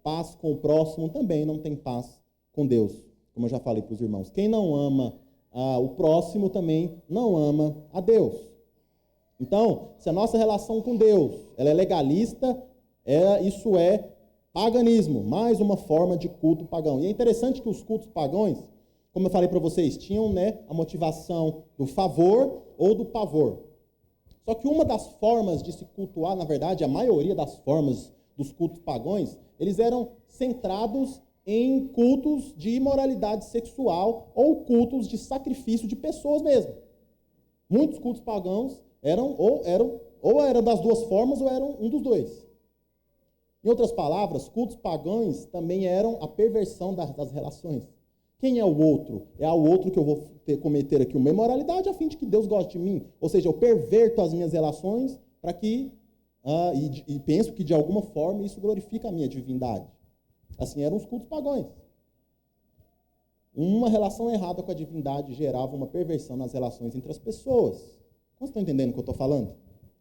paz com o próximo também não tem paz com Deus, como eu já falei para os irmãos. Quem não ama o próximo também não ama a Deus. Então, se a nossa relação com Deus ela é legalista, isso é paganismo, mais uma forma de culto pagão. E é interessante que os cultos pagãos, como eu falei para vocês, tinham, né, a motivação do favor ou do pavor. Só que uma das formas de se cultuar, na verdade, a maioria das formas dos cultos pagãos, eles eram centrados em cultos de imoralidade sexual ou cultos de sacrifício de pessoas mesmo. Muitos cultos pagãos eram das duas formas ou eram um dos dois. Em outras palavras, cultos pagãos também eram a perversão das relações. Quem é o outro? É ao outro que eu vou cometer aqui uma imoralidade a fim de que Deus goste de mim. Ou seja, eu perverto as minhas relações para que, e penso que de alguma forma isso glorifica a minha divindade. Assim eram os cultos pagãos. Uma relação errada com a divindade gerava uma perversão nas relações entre as pessoas. Vocês estão entendendo o que eu estou falando?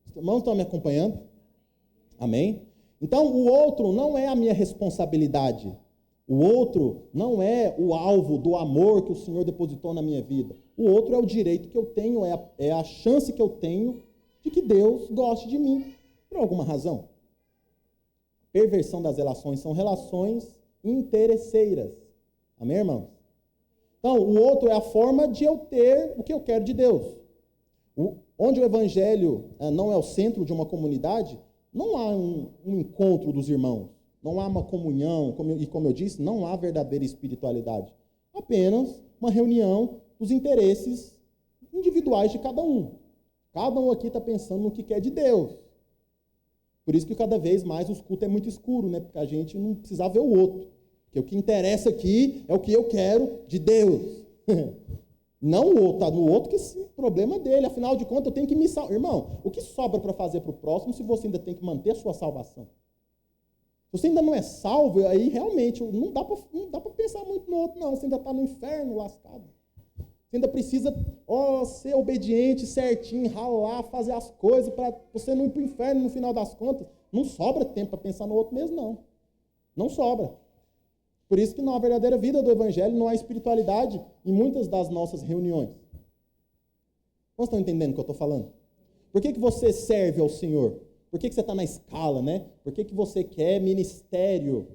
Os irmãos estão me acompanhando? Amém? Então, o outro não é a minha responsabilidade. O outro não é o alvo do amor que o Senhor depositou na minha vida. O outro é o direito que eu tenho, é a chance que eu tenho de que Deus goste de mim, por alguma razão. Perversão das relações são relações interesseiras. Amém, irmãos? Então, o outro é a forma de eu ter o que eu quero de Deus. Onde o evangelho não é o centro de uma comunidade, não há um encontro dos irmãos. Não há uma comunhão, como eu disse, não há verdadeira espiritualidade. Apenas uma reunião dos interesses individuais de cada um. Cada um aqui está pensando no que quer de Deus. Por isso que cada vez mais os cultos é muito escuro, né? Porque a gente não precisa ver o outro. Porque o que interessa aqui é o que eu quero de Deus. Não o outro, está no outro, que esse problema dele. Afinal de contas, eu tenho que me salvar. Irmão, o que sobra para fazer para o próximo se você ainda tem que manter a sua salvação? Se você ainda não é salvo, aí realmente não dá para pensar muito no outro, não. Você ainda está no inferno lascado. Você ainda precisa ser obediente, certinho, ralar, fazer as coisas para você não ir para o inferno no final das contas. Não sobra tempo para pensar no outro mesmo, não. Não sobra. Por isso que na verdadeira vida do Evangelho não há espiritualidade em muitas das nossas reuniões. Vocês estão entendendo o que eu estou falando? Por que você serve ao Senhor? Por que você está na escala, né? Por que você quer ministério?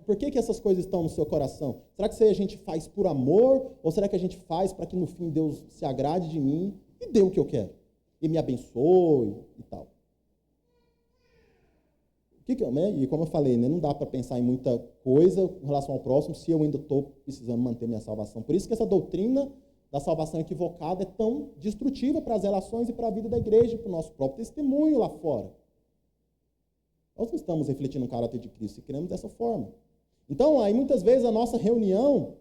Por que essas coisas estão no seu coração? Será que a gente faz por amor? Ou será que a gente faz para que no fim Deus se agrade de mim e dê o que eu quero? E me abençoe e tal. E como eu falei, né, não dá para pensar em muita coisa com relação ao próximo se eu ainda estou precisando manter minha salvação. Por isso que essa doutrina da salvação equivocada é tão destrutiva para as relações e para a vida da igreja, para o nosso próprio testemunho lá fora. Nós não estamos refletindo o caráter de Cristo e queremos dessa forma. Então, aí muitas vezes a nossa reunião,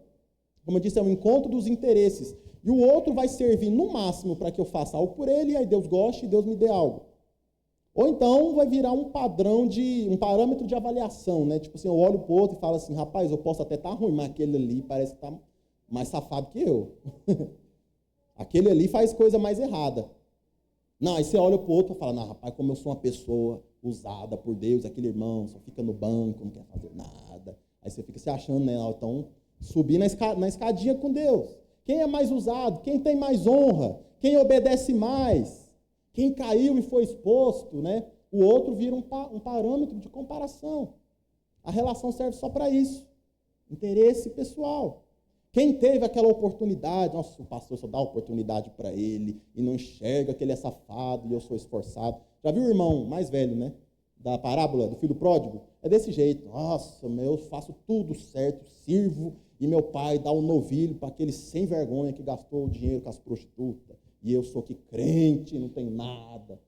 como eu disse, é um encontro dos interesses. E o outro vai servir no máximo para que eu faça algo por ele, e aí Deus goste e Deus me dê algo. Ou então vai virar um parâmetro de avaliação, né? Tipo assim, eu olho para o outro e falo assim, rapaz, eu posso até estar ruim, mas aquele ali parece que está mais safado que eu. Aquele ali faz coisa mais errada. Não, aí você olha para o outro e fala, não, rapaz, como eu sou uma pessoa usada por Deus, aquele irmão só fica no banco, não quer fazer nada. Aí você fica se achando, né? Então, subir na escadinha com Deus. Quem é mais usado? Quem tem mais honra? Quem obedece mais? Quem caiu e foi exposto, né? O outro vira um parâmetro de comparação. A relação serve só para isso. Interesse pessoal. Quem teve aquela oportunidade, nossa, o pastor só dá oportunidade para ele e não enxerga que ele é safado e eu sou esforçado. Já viu o irmão mais velho, né? Da parábola do filho pródigo? É desse jeito. Nossa, eu faço tudo certo, sirvo, e meu pai dá um novilho para aquele sem vergonha que gastou o dinheiro com as prostitutas. E eu sou que crente, não tenho nada.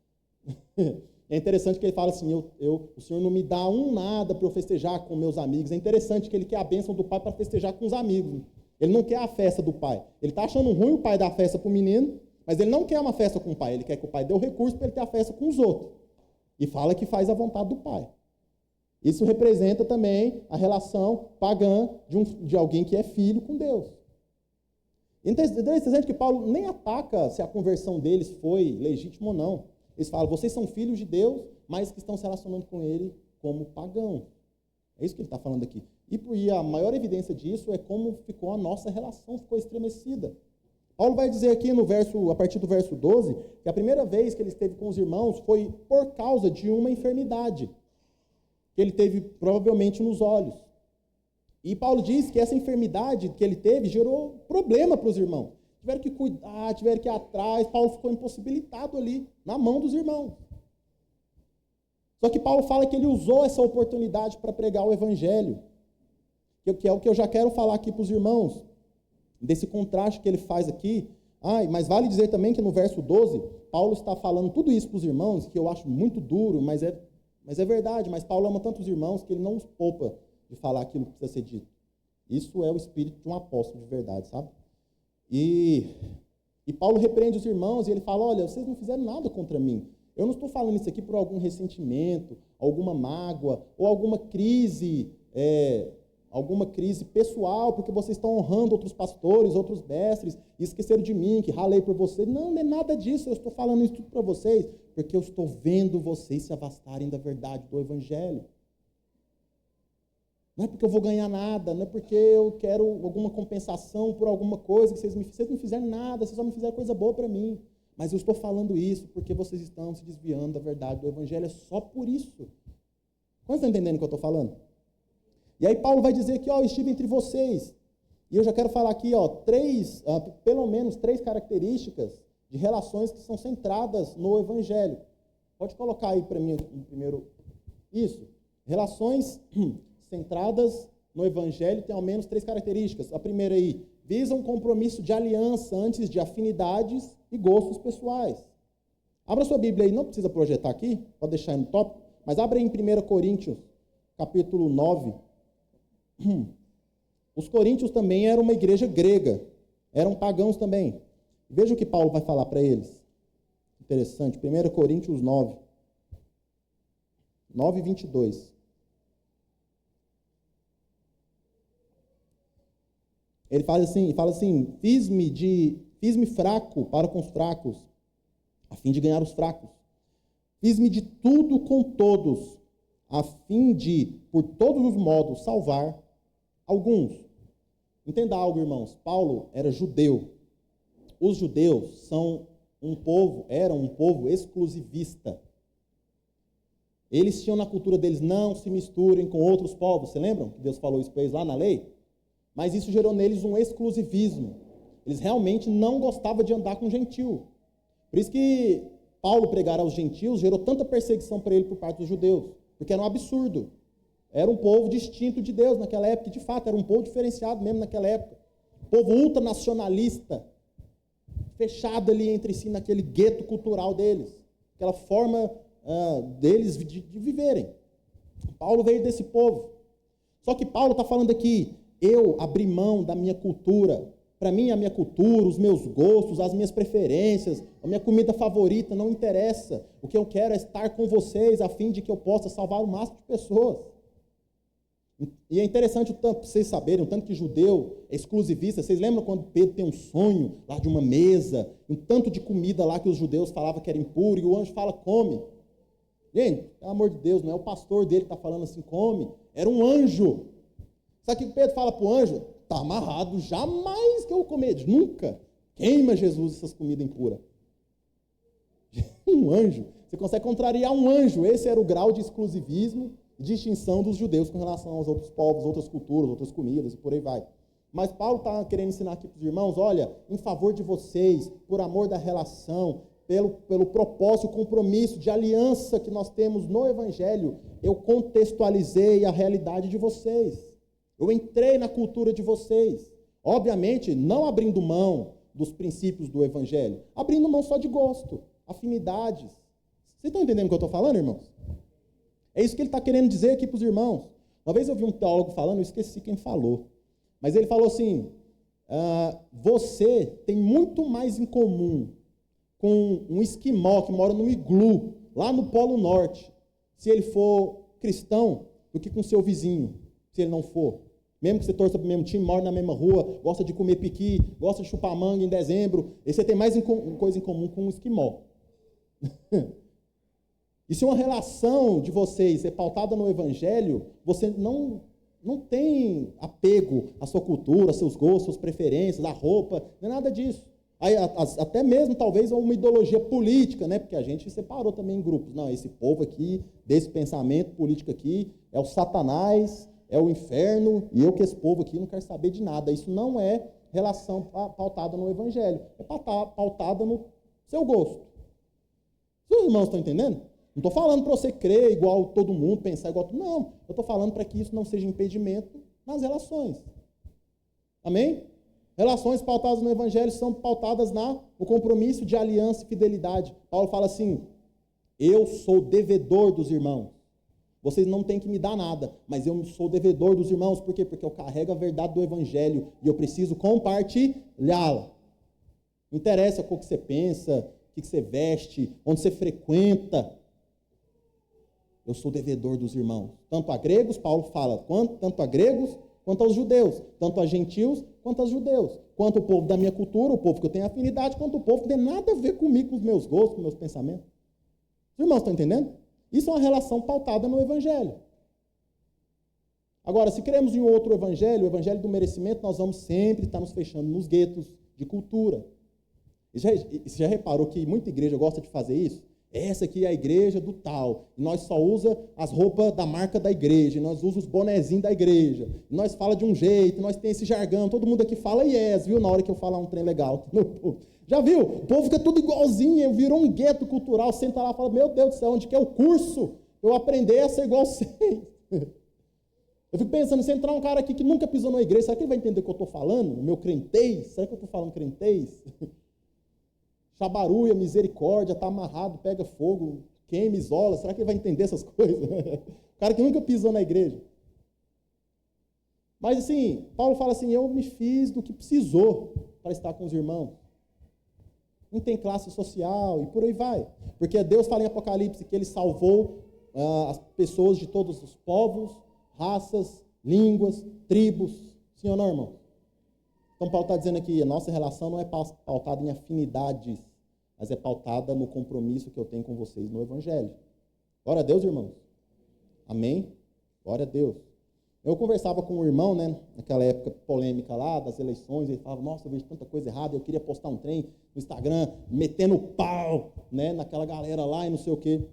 É interessante que ele fala assim, o Senhor não me dá um nada para eu festejar com meus amigos. É interessante que ele quer a bênção do pai para festejar com os amigos. Ele não quer a festa do pai. Ele está achando ruim o pai dar a festa para o menino, mas ele não quer uma festa com o pai. Ele quer que o pai dê o recurso para ele ter a festa com os outros. E fala que faz a vontade do pai. Isso representa também a relação pagã de alguém que é filho com Deus. Interessante que Paulo nem ataca se a conversão deles foi legítima ou não. Eles falam, vocês são filhos de Deus, mas que estão se relacionando com ele como pagãos. É isso que ele está falando aqui. E a maior evidência disso é como ficou a nossa relação, ficou estremecida. Paulo vai dizer aqui a partir do verso 12, que a primeira vez que ele esteve com os irmãos foi por causa de uma enfermidade que ele teve provavelmente nos olhos. E Paulo diz que essa enfermidade que ele teve gerou problema para os irmãos. Tiveram que cuidar, tiveram que ir atrás. Paulo ficou impossibilitado ali, na mão dos irmãos. Só que Paulo fala que ele usou essa oportunidade para pregar o evangelho. Que é o que eu já quero falar aqui para os irmãos. Desse contraste que ele faz aqui. Mas vale dizer também que no verso 12, Paulo está falando tudo isso para os irmãos, que eu acho muito duro, mas é verdade. Mas Paulo ama tanto os irmãos que ele não os poupa de falar aquilo que precisa ser dito. Isso é o espírito de um apóstolo de verdade, sabe? E Paulo repreende os irmãos e ele fala, olha, vocês não fizeram nada contra mim. Eu não estou falando isso aqui por algum ressentimento, alguma mágoa, ou alguma crise pessoal, porque vocês estão honrando outros pastores, outros mestres, e esqueceram de mim, que ralei por vocês. Não é nada disso, eu estou falando isso tudo para vocês, porque eu estou vendo vocês se afastarem da verdade do evangelho. Não é porque eu vou ganhar nada, não é porque eu quero alguma compensação por alguma coisa, que vocês não fizeram nada, vocês só me fizeram coisa boa para mim. Mas eu estou falando isso porque vocês estão se desviando da verdade do evangelho, é só por isso. Quantos estão entendendo o que eu estou falando? E aí Paulo vai dizer que, eu estive entre vocês. E eu já quero falar aqui, pelo menos três características de relações que são centradas no evangelho. Pode colocar aí para mim primeiro isso. Relações centradas no evangelho têm ao menos três características. A primeira aí, visam um compromisso de aliança antes de afinidades e gostos pessoais. Abra sua Bíblia aí, não precisa projetar aqui, pode deixar aí no top, mas abra aí em 1 Coríntios, capítulo 9. Os coríntios também eram uma igreja grega, eram pagãos também. Veja o que Paulo vai falar para eles. Interessante, 1 Coríntios 9, 22. Ele fala assim, fiz-me fraco para com os fracos, a fim de ganhar os fracos. Fiz-me de tudo com todos, a fim de, por todos os modos, salvar alguns. Entenda algo, irmãos. Paulo era judeu. Os judeus eram um povo exclusivista. Eles tinham na cultura deles, não se misturem com outros povos. Você lembram que Deus falou isso para eles lá na lei? Mas isso gerou neles um exclusivismo. Eles realmente não gostavam de andar com gentil. Por isso que Paulo pregar aos gentios gerou tanta perseguição para ele por parte dos judeus. Porque era um absurdo. Era um povo distinto de Deus naquela época. E de fato, era um povo diferenciado mesmo naquela época. Povo ultranacionalista. Fechado ali entre si naquele gueto cultural deles. Aquela forma deles de viverem. Paulo veio desse povo. Só que Paulo está falando aqui, eu abri mão da minha cultura. Para mim, a minha cultura, os meus gostos, as minhas preferências, a minha comida favorita não interessa. O que eu quero é estar com vocês a fim de que eu possa salvar o máximo de pessoas. E é interessante o tanto, para vocês saberem, o tanto que judeu é exclusivista. Vocês lembram quando Pedro tem um sonho lá de uma mesa, um tanto de comida lá que os judeus falavam que era impuro, e o anjo fala, come. Gente, pelo amor de Deus, não é o pastor dele que está falando assim, come. Era um anjo. Sabe o que Pedro fala para o anjo? Está amarrado, jamais que eu comer, nunca. Queima, Jesus, essas comidas impuras. Um anjo. Você consegue contrariar um anjo. Esse era o grau de exclusivismo e distinção dos judeus com relação aos outros povos, outras culturas, outras comidas e por aí vai. Mas Paulo está querendo ensinar aqui para os irmãos, olha, em favor de vocês, por amor da relação, pelo propósito, compromisso de aliança que nós temos no Evangelho, eu contextualizei a realidade de vocês. Eu entrei na cultura de vocês. Obviamente, não abrindo mão dos princípios do Evangelho, abrindo mão só de gosto, afinidades. Vocês estão entendendo o que eu estou falando, irmãos? É isso que ele está querendo dizer aqui para os irmãos. Uma vez eu vi um teólogo falando, eu esqueci quem falou, mas ele falou assim, você tem muito mais em comum com um esquimó que mora no iglu, lá no Polo Norte, se ele for cristão, do que com seu vizinho, se ele não for. Mesmo que você torça para o mesmo time, mora na mesma rua, gosta de comer piqui, gosta de chupar manga em dezembro, e você tem mais coisa em comum com um esquimó. E se uma relação de vocês é pautada no Evangelho, você não tem apego à sua cultura, aos seus gostos, suas preferências, à roupa, não é nada disso. Aí, até mesmo, talvez, uma ideologia política, né? Porque a gente separou também em grupos. Não, esse povo aqui, desse pensamento político aqui, é o Satanás, é o inferno, e eu que esse povo aqui não quero saber de nada. Isso não é relação pautada no Evangelho, é pautada no seu gosto. Os irmãos estão entendendo? Não estou falando para você crer igual todo mundo, pensar igual todo mundo, não. Eu estou falando para que isso não seja impedimento nas Amém? Relações pautadas no Evangelho são pautadas no compromisso de aliança e fidelidade. Paulo fala assim, eu sou devedor dos irmãos. Vocês não têm que me dar nada, mas eu sou devedor dos irmãos. Por quê? Porque eu carrego a verdade do Evangelho e eu preciso compartilhá-la. Não interessa o que você pensa, o que você veste, onde você frequenta. Eu sou devedor dos irmãos. Tanto a gregos, Paulo fala, tanto a gregos quanto aos judeus, tanto a gentios quanto aos judeus, quanto o povo da minha cultura, o povo que eu tenho afinidade, quanto o povo que não tem nada a ver comigo, com os meus gostos, com os meus pensamentos. Os irmãos estão entendendo? Isso é uma relação pautada no Evangelho. Agora, se queremos em outro Evangelho, o Evangelho do merecimento, nós vamos sempre estar nos fechando nos guetos de cultura. Você já reparou que muita igreja gosta de fazer isso? Essa aqui é a igreja do tal, e nós só usa as roupas da marca da igreja, e nós usamos os bonezinhos da igreja, e nós fala de um jeito, nós tem esse jargão, todo mundo aqui fala yes, viu, na hora que eu falar um trem legal. Já viu? O povo fica tudo igualzinho, virou um gueto cultural, senta lá e fala, meu Deus do céu, onde que é o curso? Eu aprender a ser igual vocês. Eu fico pensando, se entrar um cara aqui que nunca pisou na igreja, será que ele vai entender o que eu estou falando? O meu crentez? Será que eu estou falando crentez? Chabaruia, misericórdia, está amarrado, pega fogo, queima, isola. Será que ele vai entender essas coisas? O cara que nunca pisou na igreja. Mas assim, Paulo fala assim, eu me fiz do que precisou para estar com os irmãos. Não tem classe social e por aí vai. Porque Deus fala em Apocalipse que ele salvou as pessoas de todos os povos, raças, línguas, tribos. Sim ou não, irmão? Então Paulo está dizendo aqui, a nossa relação não é pautada em afinidades, mas é pautada no compromisso que eu tenho com vocês no Evangelho. Glória a Deus, irmãos. Amém? Glória a Deus. Eu conversava com um irmão, né, naquela época polêmica lá, das eleições, ele falava, nossa, eu vejo tanta coisa errada, eu queria postar um trem no Instagram, metendo pau, né, naquela galera lá e não sei o quê.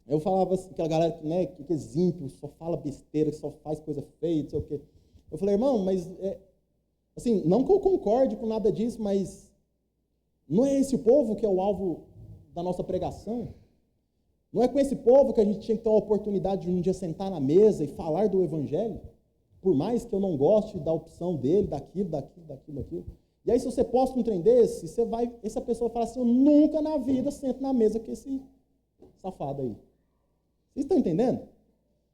Eu falava assim, aquela galera, né, que é ímpio, só fala besteira, que só faz coisa feia, não sei o quê. Eu falei, irmão, mas, assim, não que eu concorde com nada disso, mas não é esse o povo que é o alvo da nossa pregação? Não é com esse povo que a gente tinha que ter uma oportunidade de um dia sentar na mesa e falar do Evangelho? Por mais que eu não goste da opção dele, daquilo. E aí, se você posta um trem desse, essa pessoa fala assim, eu nunca na vida sento na mesa com esse safado aí. Vocês estão entendendo?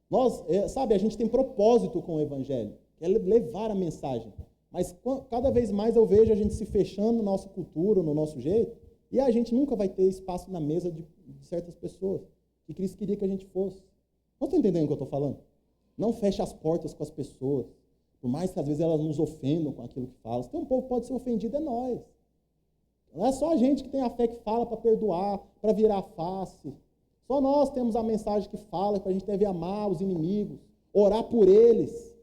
Nós, a gente tem propósito com o Evangelho, que é levar a mensagem. Mas cada vez mais eu vejo a gente se fechando na nossa cultura, no nosso jeito, e a gente nunca vai ter espaço na mesa de certas pessoas que Cristo queria que a gente fosse. Não estão entendendo o que eu estou falando? Não feche as portas com as pessoas, por mais que às vezes elas nos ofendam com aquilo que falam. Se tem um povo que pode ser ofendido, é nós. Não é só a gente que tem a fé que fala para perdoar, para virar a face. Só nós temos a mensagem que fala que a gente deve amar os inimigos, orar por eles,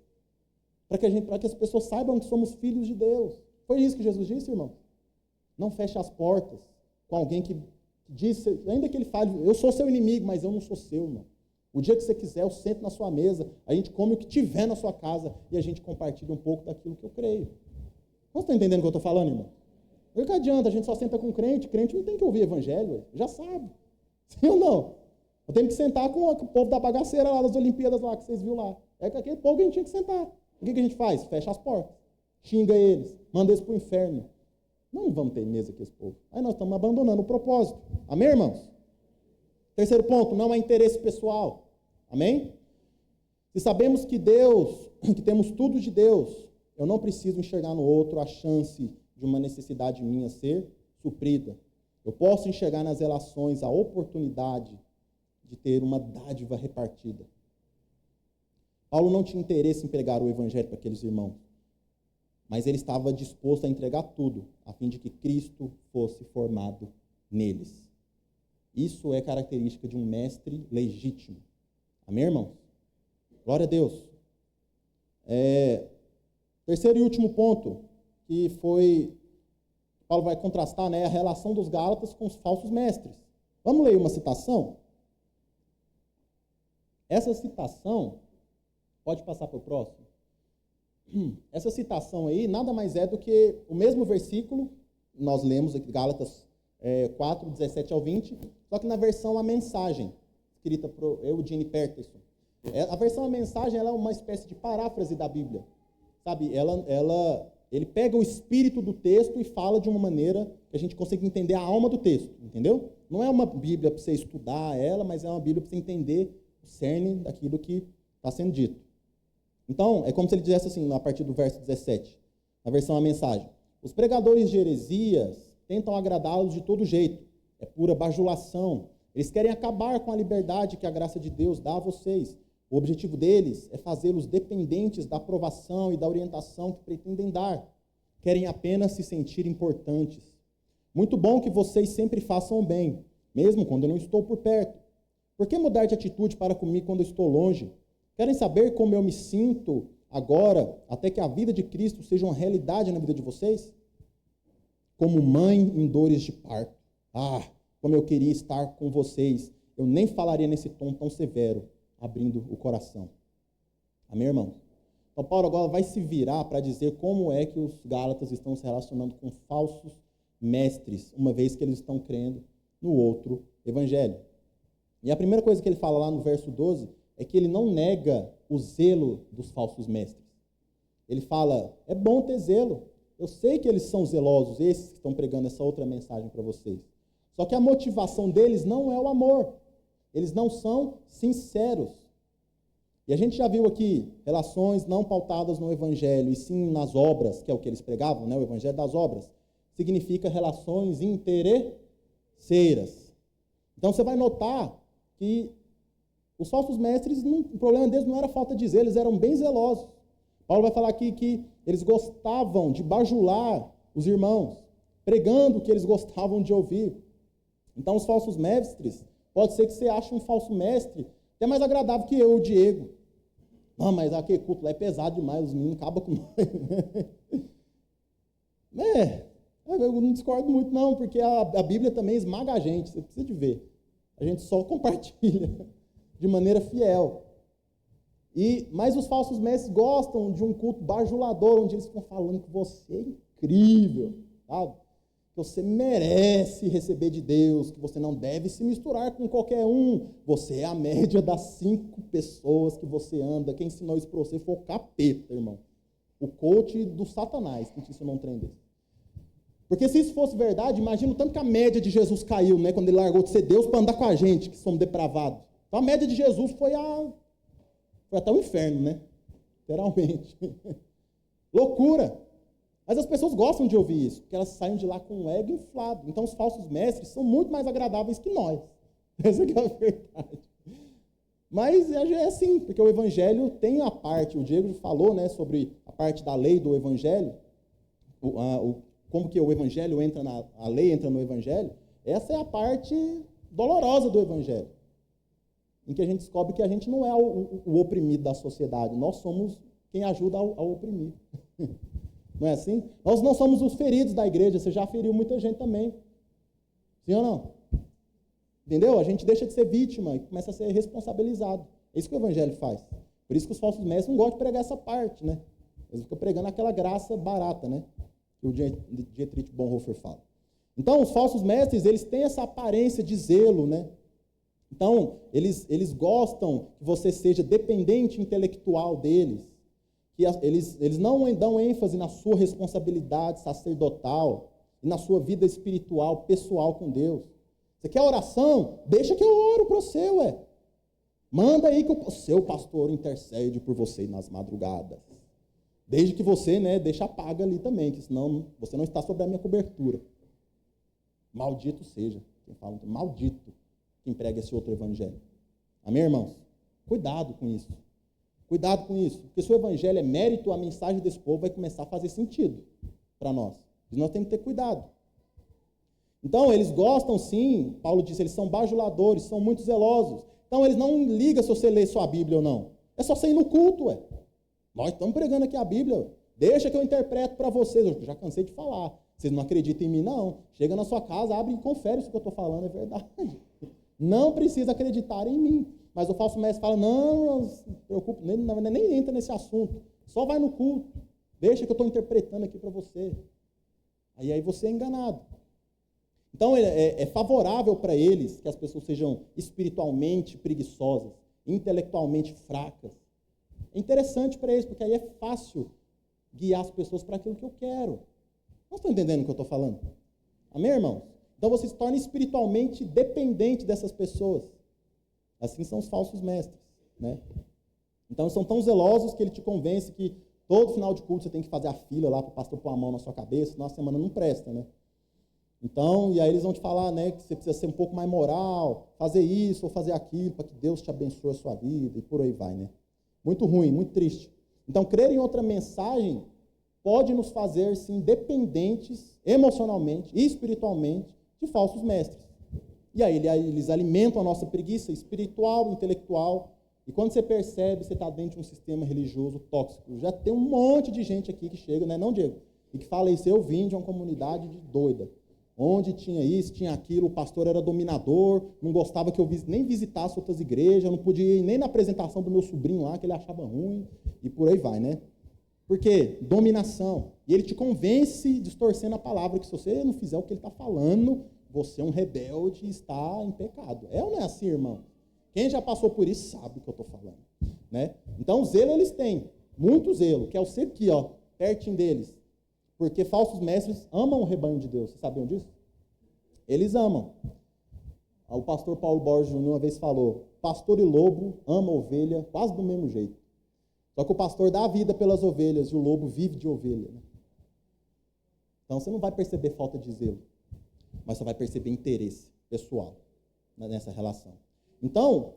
para que as pessoas saibam que somos filhos de Deus. Foi isso que Jesus disse, irmão? Não feche as portas com alguém que disse, ainda que ele fale, eu sou seu inimigo, mas eu não sou seu, irmão. O dia que você quiser, eu sento na sua mesa, a gente come o que tiver na sua casa e a gente compartilha um pouco daquilo que eu creio. Você está entendendo o que eu estou falando, irmão? O que adianta? A gente só senta com crente não tem que ouvir evangelho, já sabe. Sim ou não? Eu tenho que sentar com o povo da bagaceira lá das Olimpíadas lá, que vocês viram lá. É com aquele povo que a gente tinha que sentar. O que a gente faz? Fecha as portas, xinga eles, manda eles para o inferno. Não vamos ter mesa com esse povo. Aí nós estamos abandonando o propósito. Amém, irmãos? Terceiro ponto, não há interesse pessoal. Amém? Se sabemos que temos tudo de Deus, eu não preciso enxergar no outro a chance de uma necessidade minha ser suprida. Eu posso enxergar nas relações a oportunidade de ter uma dádiva repartida. Paulo não tinha interesse em pregar o evangelho para aqueles irmãos, mas ele estava disposto a entregar tudo, a fim de que Cristo fosse formado neles. Isso é característica de um mestre legítimo. Amém, irmãos? Glória a Deus. Terceiro e último ponto, que Paulo vai contrastar, né, a relação dos Gálatas com os falsos mestres. Vamos ler uma citação? Essa citação, pode passar para o próximo? Essa citação aí nada mais é do que o mesmo versículo, nós lemos aqui, Gálatas 4, 17 ao 20, só que na versão A Mensagem, escrita por Eugene Peterson. A versão A Mensagem ela é uma espécie de paráfrase da Bíblia. Sabe, ele pega o espírito do texto e fala de uma maneira que a gente consiga entender a alma do texto, entendeu? Não é uma Bíblia para você estudar ela, mas é uma Bíblia para você entender o cerne daquilo que está sendo dito. Então, é como se ele dissesse assim, a partir do verso 17, na versão A Mensagem. Os pregadores de heresias tentam agradá-los de todo jeito. É pura bajulação. Eles querem acabar com a liberdade que a graça de Deus dá a vocês. O objetivo deles é fazê-los dependentes da aprovação e da orientação que pretendem dar. Querem apenas se sentir importantes. Muito bom que vocês sempre façam o bem, mesmo quando eu não estou por perto. Por que mudar de atitude para comigo quando eu estou longe? Querem saber como eu me sinto agora, até que a vida de Cristo seja uma realidade na vida de vocês? Como mãe em dores de parto. Ah, como eu queria estar com vocês. Eu nem falaria nesse tom tão severo, abrindo o coração. Amém, irmão? Então, Paulo agora vai se virar para dizer como é que os Gálatas estão se relacionando com falsos mestres, uma vez que eles estão crendo no outro evangelho. E a primeira coisa que ele fala lá no verso 12 é que ele não nega o zelo dos falsos mestres. Ele fala, é bom ter zelo. Eu sei que eles são zelosos, esses que estão pregando essa outra mensagem para vocês. Só que a motivação deles não é o amor. Eles não são sinceros. E a gente já viu aqui relações não pautadas no evangelho, e sim nas obras, que é o que eles pregavam, né? O evangelho das obras. Significa relações interesseiras. Então você vai notar que os falsos mestres, o problema deles não era falta de zelo, eles eram bem zelosos. Paulo vai falar aqui que eles gostavam de bajular os irmãos, pregando o que eles gostavam de ouvir. Então, os falsos mestres, pode ser que você ache um falso mestre Até mais agradável que eu, o Diego. Não, mas aquele culto lá é pesado demais, os meninos acabam com nós. Eu não discordo muito não, porque a Bíblia também esmaga a gente, você precisa de ver. A gente só compartilha de maneira fiel. Mas os falsos mestres gostam de um culto bajulador, onde eles ficam falando que você é incrível, sabe? Que você merece receber de Deus, que você não deve se misturar com qualquer um. Você é a média das 5 pessoas que você anda. Quem ensinou isso para você foi o capeta, irmão. O coach do Satanás que te ensinou um trem desse. Porque se isso fosse verdade, imagina o tanto que a média de Jesus caiu, né? Quando ele largou de ser Deus para andar com a gente, que somos depravados. Então a média de Jesus foi até o inferno, né? Literalmente. Loucura. Mas as pessoas gostam de ouvir isso, porque elas saem de lá com o ego inflado. Então os falsos mestres são muito mais agradáveis que nós. Essa que é a verdade. Mas é assim, porque o evangelho tem a parte, o Diego falou, né, sobre a parte da lei do evangelho, como que o evangelho entra a lei entra no evangelho. Essa é a parte dolorosa do evangelho, em que a gente descobre que a gente não é o oprimido da sociedade, nós somos quem ajuda ao oprimir. Não é assim? Nós não somos os feridos da igreja, você já feriu muita gente também. Sim ou não? Entendeu? A gente deixa de ser vítima e começa a ser responsabilizado. É isso que o evangelho faz. Por isso que os falsos mestres não gostam de pregar essa parte, né? Eles ficam pregando aquela graça barata, né? Que o Dietrich Bonhoeffer fala. Então, os falsos mestres, eles têm essa aparência de zelo, né? Então, eles gostam que você seja dependente intelectual deles, que eles não dão ênfase na sua responsabilidade sacerdotal e na sua vida espiritual, pessoal com Deus. Você quer oração? Deixa que eu oro para você, ué. Manda aí que o seu pastor intercede por você nas madrugadas. Desde que você, né, deixa a paga ali também, que senão você não está sob a minha cobertura. Maldito seja quem fala, maldito quem prega esse outro evangelho. Amém, irmãos? Cuidado com isso. Cuidado com isso, porque se o evangelho é mérito, a mensagem desse povo vai começar a fazer sentido para nós. E nós temos que ter cuidado. Então, eles gostam sim, Paulo disse, eles são bajuladores, são muito zelosos. Então, eles não ligam se você lê sua Bíblia ou não. É só você ir no culto, ué. Nós estamos pregando aqui a Bíblia. Deixa que eu interpreto para vocês. Eu já cansei de falar. Vocês não acreditam em mim, não. Chega na sua casa, abre e confere se o que eu estou falando é verdade. Não precisa acreditar em mim. Mas o falso mestre fala, não se preocupe, nem entra nesse assunto. Só vai no culto. Deixa que eu estou interpretando aqui para você. Aí você é enganado. Então, é favorável para eles que as pessoas sejam espiritualmente preguiçosas, intelectualmente fracas. É interessante para eles, porque aí é fácil guiar as pessoas para aquilo que eu quero. Não estão entendendo o que eu estou falando? Amém, irmãos? Então, você se torna espiritualmente dependente dessas pessoas. Assim são os falsos mestres, né? Então, eles são tão zelosos que ele te convence que todo final de culto você tem que fazer a fila lá para o pastor pôr a mão na sua cabeça, senão a semana não presta, né? Então, e aí eles vão te falar, né, que você precisa ser um pouco mais moral, fazer isso ou fazer aquilo, para que Deus te abençoe a sua vida, e por aí vai, né? Muito ruim, muito triste. Então, crer em outra mensagem pode nos fazer, sim, dependentes emocionalmente e espiritualmente de falsos mestres. E aí eles alimentam a nossa preguiça espiritual, intelectual, e quando você percebe, você está dentro de um sistema religioso tóxico. Já tem um monte de gente aqui que chega, né, não, Diego? E que fala isso, eu vim de uma comunidade de doida, onde tinha isso, tinha aquilo, o pastor era dominador, não gostava que eu nem visitasse outras igrejas, eu não podia ir nem na apresentação do meu sobrinho lá, que ele achava ruim, e por aí vai, né? Por quê? Dominação. E ele te convence, distorcendo a palavra, que se você não fizer o que ele está falando, você é um rebelde e está em pecado. É ou não é assim, irmão? Quem já passou por isso sabe o que eu estou falando, né? Então, zelo eles têm, muito zelo, que é o ser aqui, ó, pertinho deles. Porque falsos mestres amam o rebanho de Deus. Vocês sabiam disso? Eles amam. O pastor Paulo Borges uma vez falou, pastor e lobo ama ovelha quase do mesmo jeito. Só que o pastor dá a vida pelas ovelhas e o lobo vive de ovelha, né? Então você não vai perceber falta de zelo, mas você vai perceber interesse pessoal nessa relação. Então,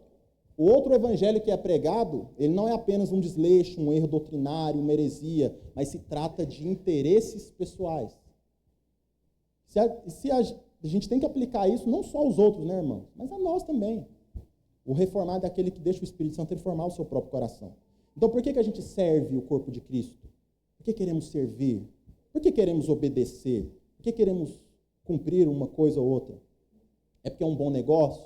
o outro evangelho que é pregado, ele não é apenas um desleixo, um erro doutrinário, uma heresia, mas se trata de interesses pessoais. A gente tem que aplicar isso não só aos outros, né, irmão? Mas a nós também. O reformado é aquele que deixa o Espírito Santo reformar o seu próprio coração. Então, por que a gente serve o corpo de Cristo? Por que queremos servir? Por que queremos obedecer? Por que queremos cumprir uma coisa ou outra? É porque é um bom negócio?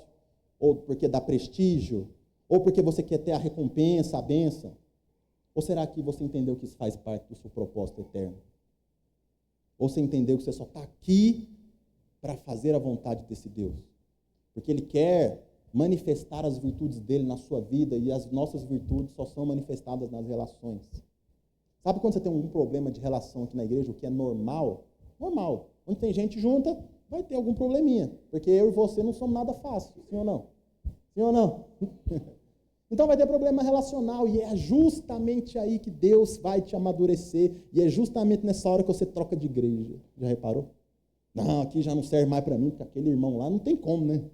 Ou porque dá prestígio? Ou porque você quer ter a recompensa, a bênção? Ou será que você entendeu que isso faz parte do seu propósito eterno? Ou você entendeu que você só está aqui para fazer a vontade desse Deus? Porque Ele quer manifestar as virtudes dele na sua vida, e as nossas virtudes só são manifestadas nas relações. Sabe quando você tem algum problema de relação aqui na igreja, o que é normal? Normal. Onde tem gente junta, vai ter algum probleminha, porque eu e você não somos nada fácil, sim ou não? Sim ou não? Então vai ter problema relacional, e é justamente aí que Deus vai te amadurecer, e é justamente nessa hora que você troca de igreja. Já reparou? Não, aqui já não serve mais para mim, porque aquele irmão lá não tem como, né?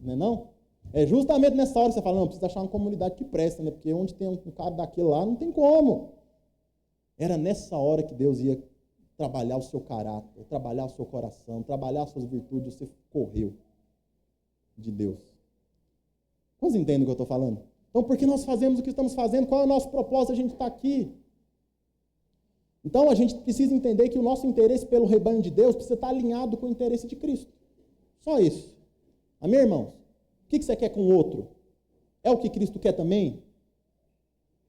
Não é não? É justamente nessa hora que você fala, não, precisa achar uma comunidade que presta, né? Porque onde tem um cara daquele lá, não tem como. Era nessa hora que Deus ia trabalhar o seu caráter, trabalhar o seu coração, trabalhar as suas virtudes, você correu de Deus. Vocês entendem o que eu estou falando? Então, por que nós fazemos o que estamos fazendo? Qual é o nosso propósito? A gente está aqui. Então, a gente precisa entender que o nosso interesse pelo rebanho de Deus precisa estar alinhado com o interesse de Cristo. Só isso. Amém, irmãos? O que você quer com o outro? É o que Cristo quer também?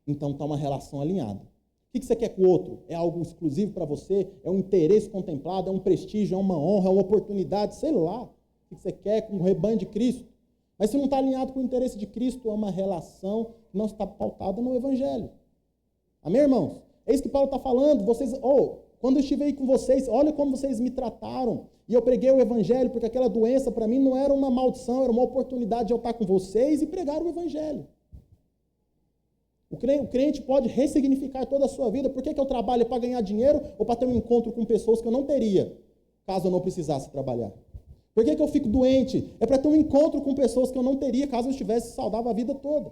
Então está uma relação alinhada. O que você quer com o outro? É algo exclusivo para você? É um interesse contemplado? É um prestígio? É uma honra? É uma oportunidade? Sei lá. O que você quer com o rebanho de Cristo? Mas se não está alinhado com o interesse de Cristo, é uma relação que não está pautada no Evangelho. Amém, irmãos? É isso que Paulo está falando. Vocês, quando eu estive aí com vocês, olha como vocês me trataram. E eu preguei o Evangelho, porque aquela doença para mim não era uma maldição, era uma oportunidade de eu estar com vocês e pregar o Evangelho. O crente pode ressignificar toda a sua vida. Por que eu trabalho? É para ganhar dinheiro ou para ter um encontro com pessoas que eu não teria, caso eu não precisasse trabalhar? Por que eu fico doente? É para ter um encontro com pessoas que eu não teria, caso eu estivesse saudável a vida toda.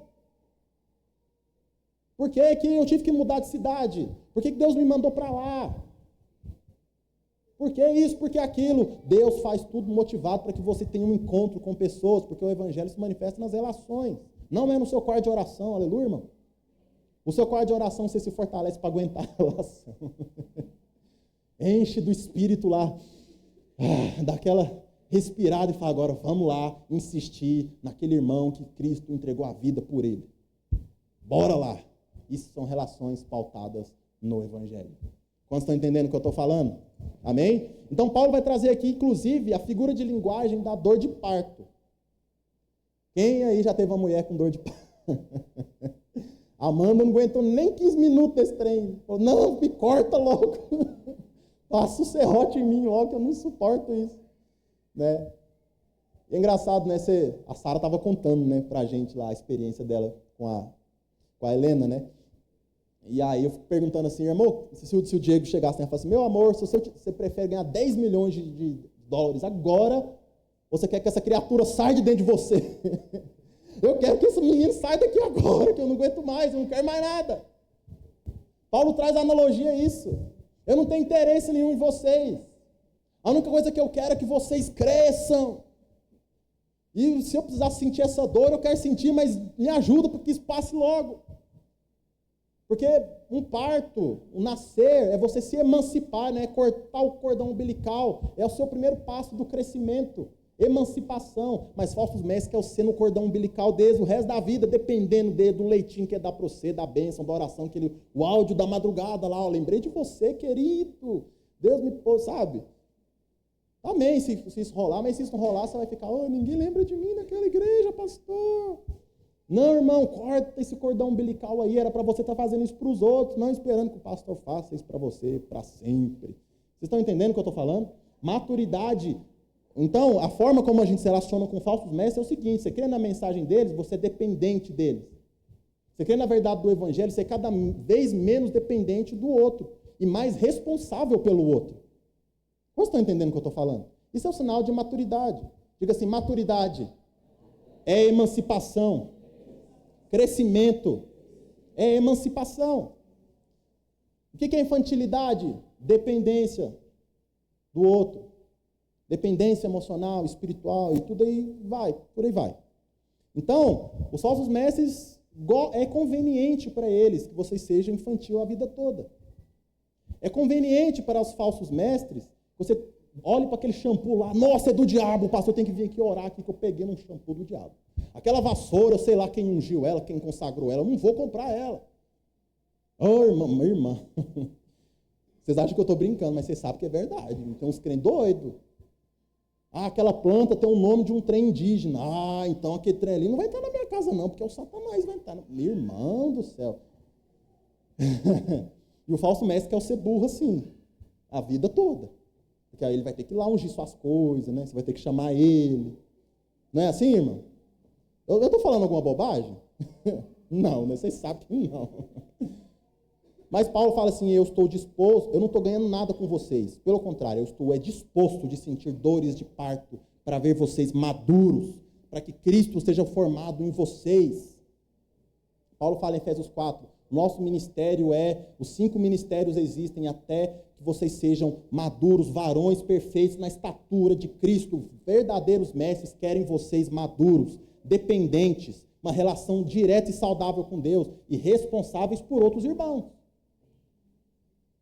Por que eu tive que mudar de cidade? Por que Deus me mandou para lá? Por que isso? Por que aquilo? Deus faz tudo motivado para que você tenha um encontro com pessoas, porque o Evangelho se manifesta nas relações. Não é no seu quarto de oração, aleluia, irmão? O seu quarto de oração você se fortalece para aguentar a relação. Enche do Espírito lá, dá aquela respirada e fala, agora vamos lá insistir naquele irmão que Cristo entregou a vida por ele. Bora lá. Isso são relações pautadas no Evangelho. Quantos estão entendendo o que eu estou falando? Amém? Então, Paulo vai trazer aqui, inclusive, a figura de linguagem da dor de parto. Quem aí já teve uma mulher com dor de parto? A Amanda não aguentou nem 15 minutos desse trem. Falou, não, me corta logo. Passa o serrote em mim logo, que eu não suporto isso. Né? E é engraçado, né? A Sara estava contando, né, pra gente lá a experiência dela com a Helena, né? E aí eu fico perguntando assim, irmão, se o Diego chegasse, né, eu falo assim, meu amor, se você prefere ganhar 10 milhões de dólares agora, ou você quer que essa criatura saia de dentro de você? Eu quero que esse menino saia daqui agora, que eu não aguento mais, eu não quero mais nada. Paulo traz a analogia a isso. Eu não tenho interesse nenhum em vocês. A única coisa que eu quero é que vocês cresçam. E se eu precisar sentir essa dor, eu quero sentir, mas me ajuda para que isso passe logo. Porque um parto, o nascer, é você se emancipar, né? Cortar o cordão umbilical. É o seu primeiro passo do crescimento. Emancipação. Mas falsos mestres querem ser no cordão umbilical desde o resto da vida, dependendo do leitinho que é dar para você, da bênção, da oração, o áudio da madrugada lá. Eu lembrei de você, querido. Deus me pôs, sabe? Amém, se isso rolar, mas se isso não rolar, você vai ficar, ninguém lembra de mim naquela igreja, pastor. Não, irmão, corta esse cordão umbilical aí, era para você estar fazendo isso para os outros, não esperando que o pastor faça isso para você, para sempre. Vocês estão entendendo o que eu estou falando? Maturidade. Então, a forma como a gente se relaciona com falsos mestres é o seguinte, você crê na mensagem deles, você é dependente deles. Você crê na verdade do Evangelho, você é cada vez menos dependente do outro e mais responsável pelo outro. Vocês estão entendendo o que eu estou falando? Isso é um sinal de maturidade. Diga assim, maturidade é emancipação. Crescimento é emancipação. O que é infantilidade? Dependência do outro. Dependência emocional, espiritual e tudo aí vai, por aí vai. Então, os falsos mestres, é conveniente para eles que vocês sejam infantil a vida toda. É conveniente para os falsos mestres que você olhe para aquele shampoo lá, nossa, é do diabo, o pastor tem que vir aqui orar aqui que eu peguei num shampoo do diabo. Aquela vassoura, eu sei lá quem ungiu ela, quem consagrou ela, eu não vou comprar ela. Ô, irmã, minha irmã, vocês acham que eu estou brincando, mas vocês sabem que é verdade. Tem uns crentes doidos. Ah, aquela planta tem o nome de um trem indígena. Ah, então aquele trem ali não vai estar na minha casa não, porque é o Satanás vai estar. Meu irmão do céu. E o falso mestre quer ser burro assim, a vida toda. Porque aí ele vai ter que ir lá ungir suas coisas, né? Você vai ter que chamar ele. Não é assim, irmão? Eu estou falando alguma bobagem? Não, né? Vocês sabem que não. Mas Paulo fala assim, eu estou disposto, eu não estou ganhando nada com vocês. Pelo contrário, eu estou disposto de sentir dores de parto para ver vocês maduros, para que Cristo seja formado em vocês. Paulo fala em Efésios 4, nosso ministério os 5 ministérios existem até que vocês sejam maduros, varões perfeitos na estatura de Cristo. Verdadeiros mestres querem vocês maduros, dependentes, uma relação direta e saudável com Deus e responsáveis por outros irmãos.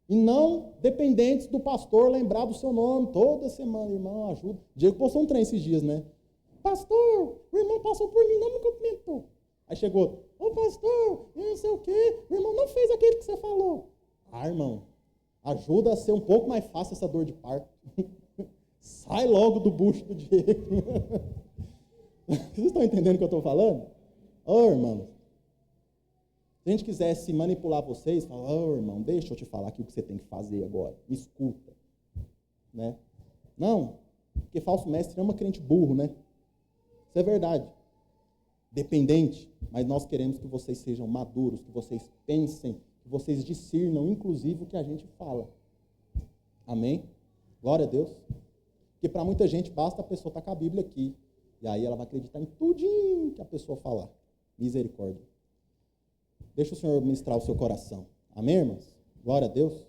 E não dependentes do pastor lembrar do seu nome toda semana, irmão, ajuda. Diego postou um trem esses dias, né? Pastor, o irmão passou por mim, não me cumprimentou. Aí chegou, ô pastor, eu não sei o quê, o irmão não fez aquilo que você falou. Ah, irmão, ajuda a ser um pouco mais fácil essa dor de parto. Sai logo do bucho do Diego. Vocês estão entendendo o que eu estou falando? Ô, irmão, se a gente quisesse manipular vocês, falar, ô, irmão, deixa eu te falar aqui o que você tem que fazer agora, me escuta. Né? Não, porque falso mestre ama crente burro, né? Isso é verdade. Dependente, mas nós queremos que vocês sejam maduros, que vocês pensem, que vocês discernam, inclusive, o que a gente fala. Amém? Glória a Deus. Porque para muita gente basta a pessoa estar com a Bíblia aqui, e aí ela vai acreditar em tudinho que a pessoa falar. Misericórdia. Deixa o Senhor ministrar o seu coração. Amém, irmãos? Glória a Deus.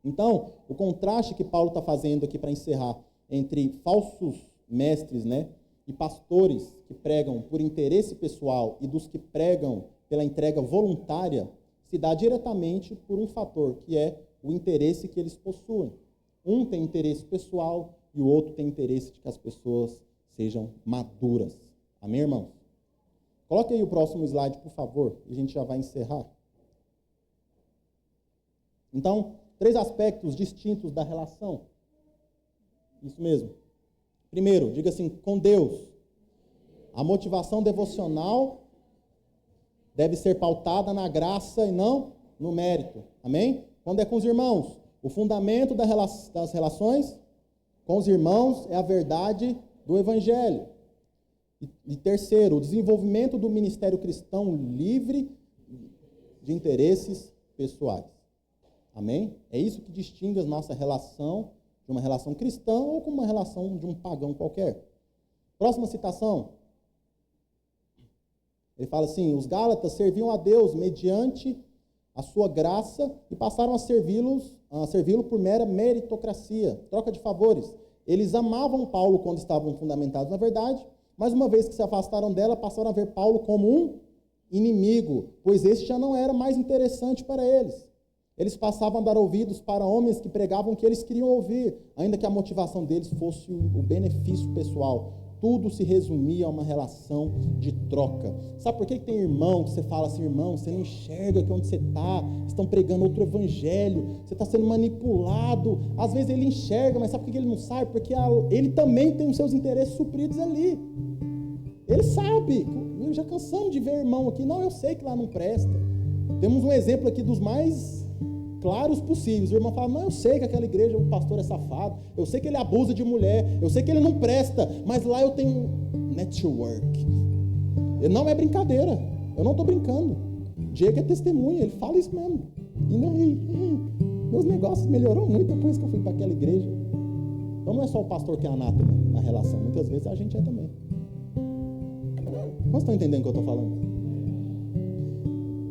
Então, o contraste que Paulo está fazendo aqui para encerrar entre falsos mestres, né, e pastores que pregam por interesse pessoal e dos que pregam pela entrega voluntária, se dá diretamente por um fator, que é o interesse que eles possuem. Um tem interesse pessoal e o outro tem interesse de que as pessoas sejam maduras. Amém, irmãos? Coloque aí o próximo slide, por favor, e a gente já vai encerrar. Então, 3 aspectos distintos da relação. Isso mesmo. Primeiro, diga assim, com Deus. A motivação devocional deve ser pautada na graça e não no mérito. Amém? Quando é com os irmãos, o fundamento das relações com os irmãos é a verdade do Evangelho. E terceiro, o desenvolvimento do ministério cristão livre de interesses pessoais. Amém? É isso que distingue a nossa relação de uma relação cristã ou com uma relação de um pagão qualquer. Próxima citação. Ele fala assim, os Gálatas serviam a Deus mediante a sua graça e passaram a servi-lo por mera meritocracia, troca de favores. Eles amavam Paulo quando estavam fundamentados na verdade, mas uma vez que se afastaram dela, passaram a ver Paulo como um inimigo, pois este já não era mais interessante para eles. Eles passavam a dar ouvidos para homens que pregavam o que eles queriam ouvir, ainda que a motivação deles fosse o benefício pessoal. Tudo se resumia a uma relação de troca. Sabe por que tem irmão que você fala assim, irmão, você não enxerga que onde você está, estão pregando outro evangelho, você está sendo manipulado. Às vezes ele enxerga, mas sabe por que ele não sabe? Porque ele também tem os seus interesses supridos ali. Ele sabe. Eu já cansamos de ver irmão aqui, não, eu sei que lá não presta. Temos um exemplo aqui dos mais claros possíveis. O irmão fala, não, eu sei que aquela igreja, o pastor é safado, eu sei que ele abusa de mulher, eu sei que ele não presta, mas lá eu tenho network. Não é brincadeira, eu não estou brincando. Diego é testemunha, ele fala isso mesmo. E não, meus negócios melhorou muito depois que eu fui para aquela igreja. Então não é só o pastor que é anátema na relação, muitas vezes a gente é também. Vocês estão entendendo o que eu estou falando?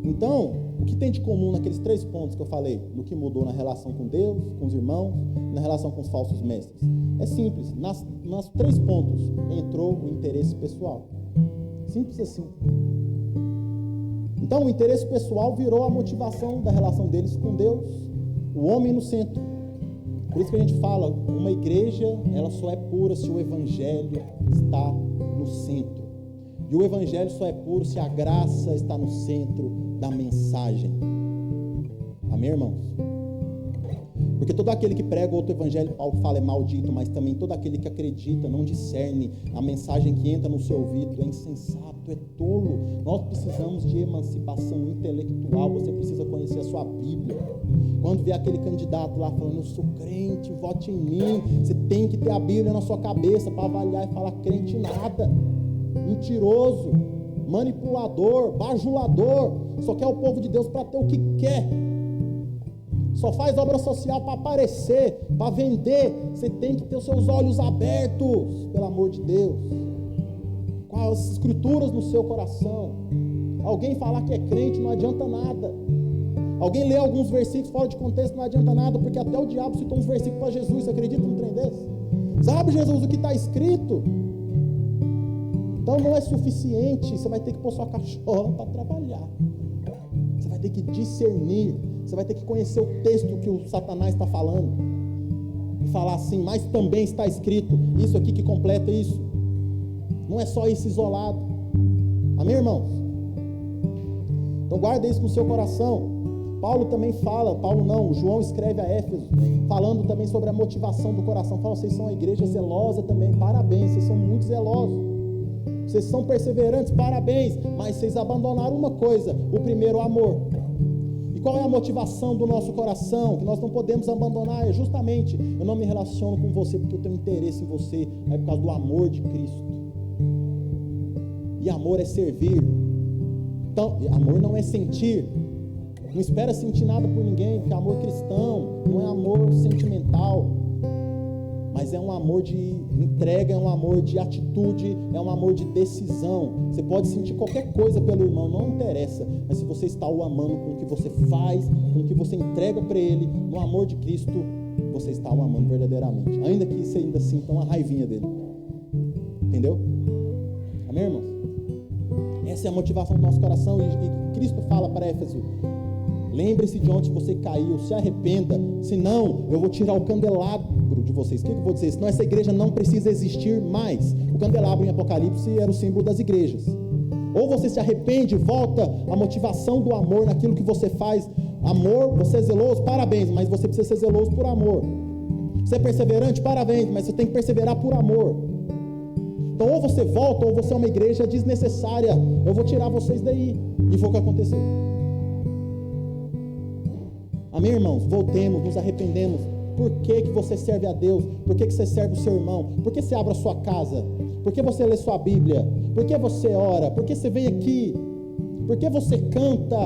Então, o que tem de comum naqueles 3 pontos que eu falei, no que mudou na relação com Deus, com os irmãos, na relação com os falsos mestres? É simples, nos 3 pontos entrou o interesse pessoal. Simples assim. Então, o interesse pessoal virou a motivação da relação deles com Deus, o homem no centro. Por isso que a gente fala, uma igreja, ela só é pura se o evangelho está no centro. E o evangelho só é puro se a graça está no centro da mensagem. Amém, irmãos? Porque todo aquele que prega outro evangelho, Paulo fala, é maldito, mas também todo aquele que acredita, não discerne a mensagem que entra no seu ouvido, é insensato, é tolo. Nós precisamos de emancipação intelectual, você precisa conhecer a sua Bíblia. Quando vê aquele candidato lá falando, eu sou crente, vote em mim, você tem que ter a Bíblia na sua cabeça para avaliar e falar, crente nada, mentiroso, manipulador, bajulador, só quer o povo de Deus para ter o que quer. Só faz obra social para aparecer, para vender. Você tem que ter os seus olhos abertos, pelo amor de Deus, com as escrituras no seu coração. Alguém falar que é crente não adianta nada. Alguém lê alguns versículos fora de contexto não adianta nada, porque até o diabo citou uns versículos para Jesus. Você acredita num trem desse? Sabe, Jesus, o que está escrito? Então não é suficiente. Você vai ter que pôr sua cachola para trabalhar. Você vai ter que discernir. Você vai ter que conhecer o texto que o Satanás está falando e falar assim, mas também está escrito isso aqui que completa isso. Não é só isso isolado. Amém, irmãos? Então guarda isso no seu coração. Paulo também fala, João escreve a Éfeso, falando também sobre a motivação do coração. Fala, vocês são uma igreja zelosa também, parabéns, vocês são muito zelosos. Vocês são perseverantes, parabéns, mas vocês abandonaram uma coisa, o primeiro, o amor. E qual é a motivação do nosso coração, que nós não podemos abandonar? É justamente, eu não me relaciono com você porque eu tenho interesse em você, é por causa do amor de Cristo. E amor é servir. Então, amor não é sentir. Não espera sentir nada por ninguém, porque amor cristão não é amor sentimental, mas é um amor de entrega, é um amor de atitude, é um amor de decisão. Você pode sentir qualquer coisa pelo irmão, não interessa, mas se você está o amando com o que você faz, com o que você entrega para ele, no amor de Cristo, você está o amando verdadeiramente, ainda que você ainda sinta uma raivinha dele. Entendeu? Amém, irmãos? Essa é a motivação do nosso coração, e Cristo fala para Éfeso, lembre-se de onde você caiu, se arrependa, senão eu vou tirar o candelabro de vocês. O que eu vou dizer? Senão essa igreja não precisa existir mais. O candelabro em Apocalipse era o símbolo das igrejas. Ou você se arrepende, volta a motivação do amor naquilo que você faz. Amor, você é zeloso, parabéns, mas você precisa ser zeloso por amor. Você é perseverante, parabéns, mas você tem que perseverar por amor. Então ou você volta, ou você é uma igreja desnecessária. Eu vou tirar vocês daí. E foi o que aconteceu. Amém, irmãos? Voltemos, nos arrependemos. Por que você serve a Deus? Por que você serve o seu irmão? Por que você abre a sua casa? Por que você lê sua Bíblia? Por que você ora? Por que você vem aqui? Por que você canta?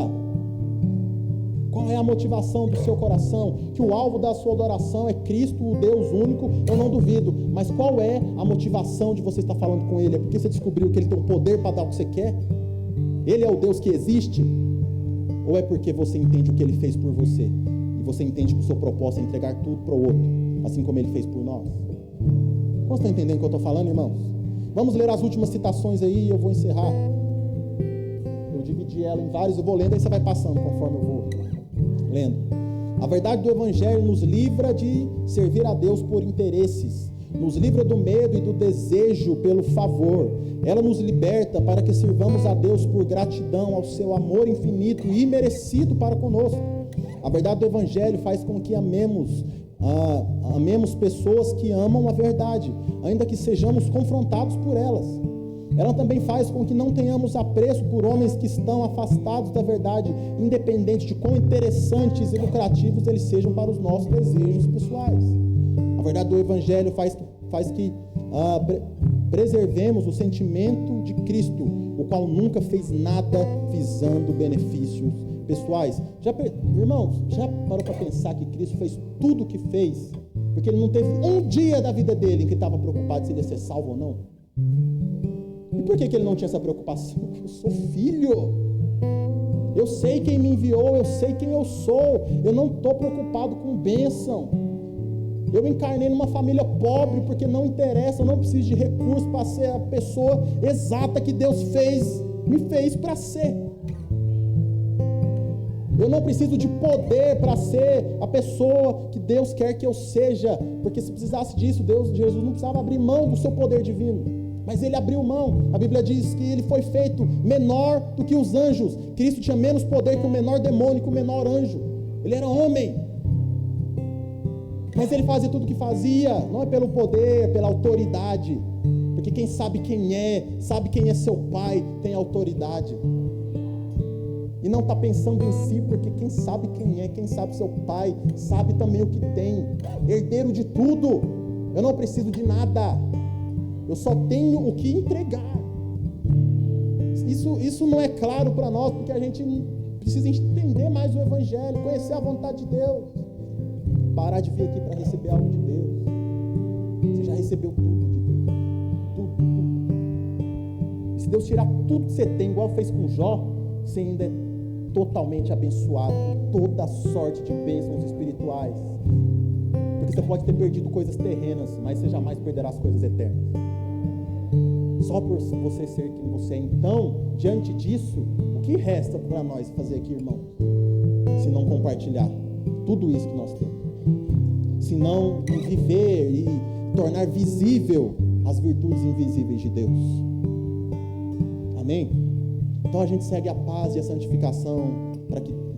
Qual é a motivação do seu coração? Que o alvo da sua adoração é Cristo, o Deus único, eu não duvido. Mas qual é a motivação de você estar falando com Ele? É porque você descobriu que Ele tem o poder para dar o que você quer? Ele é o Deus que existe? Ou é porque você entende o que Ele fez por você? E você entende que o seu propósito é entregar tudo para o outro, assim como Ele fez por nós? Vocês estão entendendo o que eu estou falando, irmãos? Vamos ler as últimas citações aí e eu vou encerrar. Eu dividi ela em vários, eu vou lendo, aí você vai passando conforme eu vou lendo. A verdade do Evangelho nos livra de servir a Deus por interesses, nos livra do medo e do desejo pelo favor. Ela nos liberta para que sirvamos a Deus por gratidão ao seu amor infinito e imerecido para conosco. A verdade do Evangelho faz com que amemos pessoas que amam a verdade, ainda que sejamos confrontados por elas. Ela também faz com que não tenhamos apreço por homens que estão afastados da verdade, independente de quão interessantes e lucrativos eles sejam para os nossos desejos pessoais. A verdade do Evangelho faz que preservemos o sentimento de Cristo, o qual nunca fez nada visando benefícios pessoais. Irmãos, já parou para pensar que Cristo fez tudo o que fez, porque Ele não teve um dia da vida dele em que estava preocupado se ele ia ser salvo ou não? E por que Ele não tinha essa preocupação? Porque eu sou filho, eu sei quem me enviou, eu sei quem eu sou, eu não estou preocupado com bênção. Eu encarnei numa família pobre porque não interessa, eu não preciso de recursos para ser a pessoa exata que Deus me fez para ser. Eu não preciso de poder para ser a pessoa que Deus quer que eu seja, porque se precisasse disso, Jesus não precisava abrir mão do seu poder divino, mas ele abriu mão. A Bíblia diz que ele foi feito menor do que os anjos. Cristo tinha menos poder que o menor demônio, que o menor anjo. Ele era homem, mas ele fazia tudo o que fazia, não é pelo poder, é pela autoridade, porque quem sabe quem é seu pai, tem autoridade. E não está pensando em si, porque quem sabe quem é, quem sabe seu pai, sabe também o que tem, herdeiro de tudo. Eu não preciso de nada, eu só tenho o que entregar. Isso não é claro para nós, porque a gente precisa entender mais o Evangelho, conhecer a vontade de Deus, parar de vir aqui para receber algo de Deus. Você já recebeu tudo de Deus, tudo. E se Deus tirar tudo que você tem, igual fez com Jó, você ainda é totalmente abençoado com toda sorte de bênçãos espirituais, porque você pode ter perdido coisas terrenas, mas você jamais perderá as coisas eternas, só por você ser quem você é. Então, diante disso, o que resta para nós fazer aqui, irmão, se não compartilhar tudo isso que nós temos, se não viver e tornar visível as virtudes invisíveis de Deus? Amém? Então a gente segue a paz e a santificação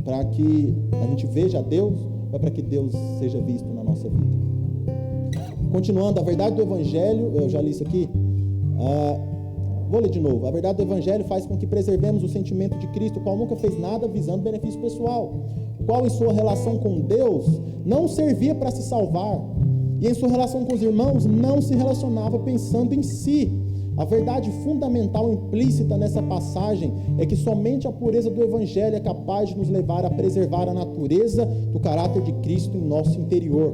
para que a gente veja a Deus, ou para que Deus seja visto na nossa vida? Continuando, a verdade do Evangelho, eu já li isso aqui, vou ler de novo. A verdade do Evangelho faz com que preservemos o sentimento de Cristo, o qual nunca fez nada visando benefício pessoal, o qual em sua relação com Deus não servia para se salvar, e em sua relação com os irmãos não se relacionava pensando em si. A verdade fundamental implícita nessa passagem é que somente a pureza do Evangelho é capaz de nos levar a preservar a natureza do caráter de Cristo em nosso interior.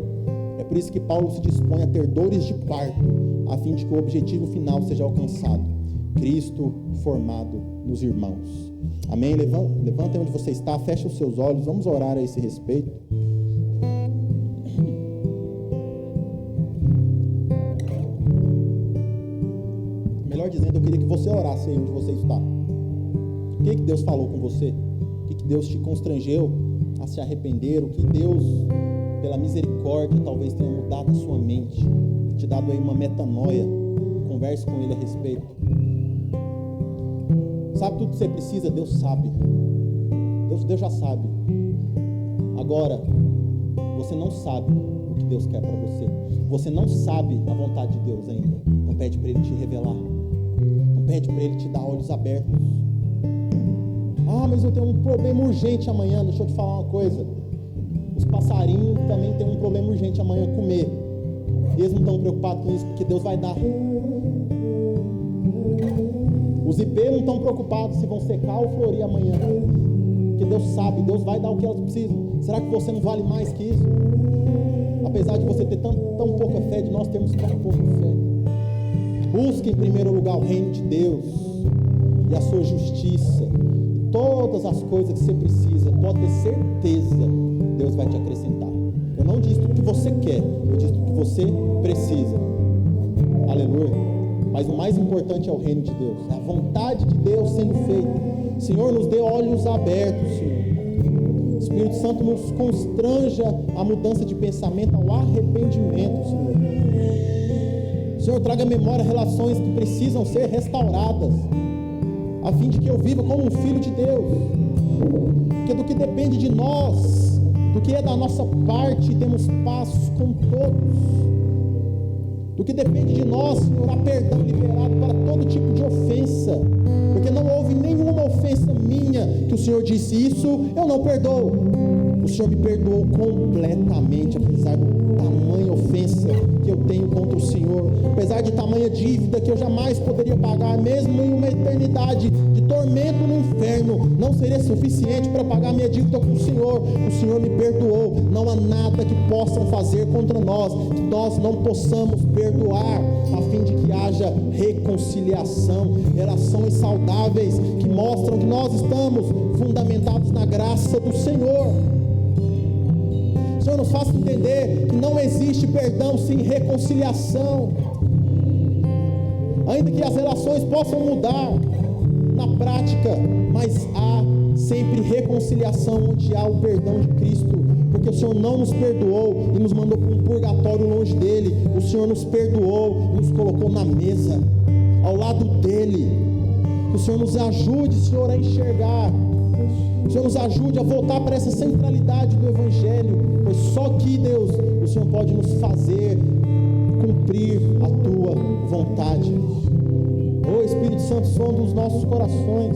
É por isso que Paulo se dispõe a ter dores de parto, a fim de que o objetivo final seja alcançado: Cristo formado nos irmãos. Amém? Levanta onde você está, fecha os seus olhos, vamos orar a esse respeito. Melhor dizendo, eu queria que você orasse aí onde você está. O que Deus falou com você? O que Deus te constrangeu a se arrepender? O que Deus, pela misericórdia, talvez tenha mudado a sua mente, te dado aí uma metanoia? Converse com Ele a respeito. Sabe tudo que você precisa? Deus sabe. Deus já sabe. Agora, você não sabe o que Deus quer para você. Você não sabe a vontade de Deus ainda. Então pede para Ele te revelar. Então pede para Ele te dar olhos abertos. Mas eu tenho um problema urgente amanhã. Deixa eu te falar uma coisa. Os passarinhos também têm um problema urgente amanhã: comer. Eles não estão preocupados com isso, porque Deus vai dar. Os ipês não estão preocupados se vão secar ou florir amanhã, porque Deus sabe, Deus vai dar o que elas precisam. Será que você não vale mais que isso? Apesar de você ter tão pouca fé, de nós termos tão pouca fé. Busque em primeiro lugar o reino de Deus e a sua justiça. Todas as coisas que você precisa, pode ter certeza, Deus vai te acrescentar. Eu não disse tudo que você quer, eu disse tudo que você precisa. Aleluia. Mas o mais importante é o reino de Deus, a vontade de Deus sendo feita. Senhor, nos dê olhos abertos, Senhor. Espírito Santo, nos constranja a mudança de pensamento, ao arrependimento, Senhor. Senhor, traga à memória relações que precisam ser restauradas, a fim de que eu viva como um filho de Deus. Porque do que depende de nós, do que é da nossa parte, temos paz com todos. Do que depende de nós, Senhor, há perdão liberado para todo tipo de ofensa, porque não houve nenhuma ofensa minha que o Senhor disse: isso eu não perdoo. O Senhor me perdoou completamente, apesar da tamanha ofensa que eu tenho contra o Senhor, apesar de tamanha dívida que eu jamais poderia pagar, mesmo em uma eternidade de tormento no inferno, não seria suficiente para pagar minha dívida com o Senhor. O Senhor me perdoou. Não há nada que possam fazer contra nós que nós não possamos perdoar, a fim de que haja reconciliação, relações saudáveis que mostram que nós estamos fundamentados na graça do Senhor. O Senhor nos faça entender que não existe perdão sem reconciliação. Ainda que as relações possam mudar na prática, mas há sempre reconciliação onde há o perdão de Cristo, porque o Senhor não nos perdoou e nos mandou para um purgatório longe dele. O Senhor nos perdoou e nos colocou na mesa, ao lado dele. Que o Senhor nos ajude, Senhor, a enxergar. Que o Senhor nos ajude a voltar para essa centralidade do Evangelho, pois só que, Deus, o Senhor pode nos fazer cumprir a tua vontade. Ô Espírito Santo, sonda os nossos corações,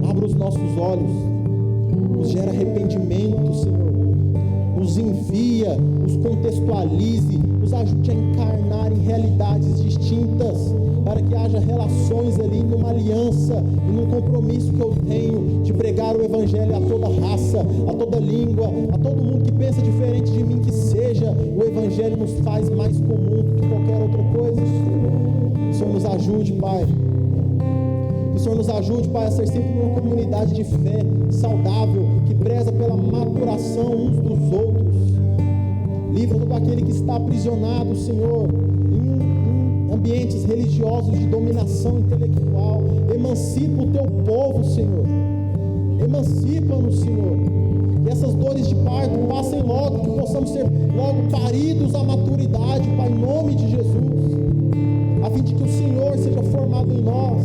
abra os nossos olhos, nos gera arrependimento, Senhor, nos envia, nos contextualize, nos ajude a encarnar em realidades distintas, para que haja relações ali numa aliança e num compromisso que eu tenho de pregar o Evangelho a toda raça, a toda língua, a todo mundo que pensa diferente de mim, que seja, o Evangelho nos faz mais comum do que qualquer outra coisa. Que o Senhor nos ajude, Pai. Que o Senhor nos ajude, Pai, a ser sempre uma comunidade de fé saudável, que preza pela maturação uns dos outros. Livra todo aquele que está aprisionado, Senhor, em ambientes religiosos de dominação intelectual. Emancipa o teu povo, Senhor. Emancipa-nos, Senhor. Que essas dores de parto passem logo, que possamos ser logo paridos à maturidade, Pai, em nome de Jesus, a fim de que o Senhor seja formado em nós.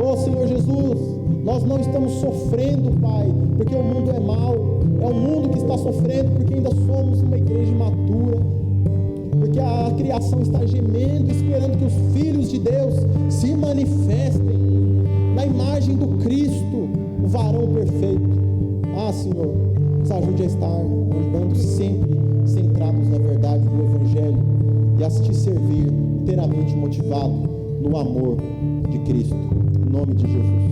Oh Senhor Jesus, nós não estamos sofrendo, Pai, porque o mundo é mau. É o mundo que está sofrendo porque ainda somos uma igreja imatura, porque a criação está gemendo, esperando que os filhos de Deus se manifestem na imagem do Cristo, o varão perfeito. Ah, Senhor, nos ajude a estar andando sempre centrados na verdade do Evangelho e a te servir inteiramente motivado no amor de Cristo. Em nome de Jesus.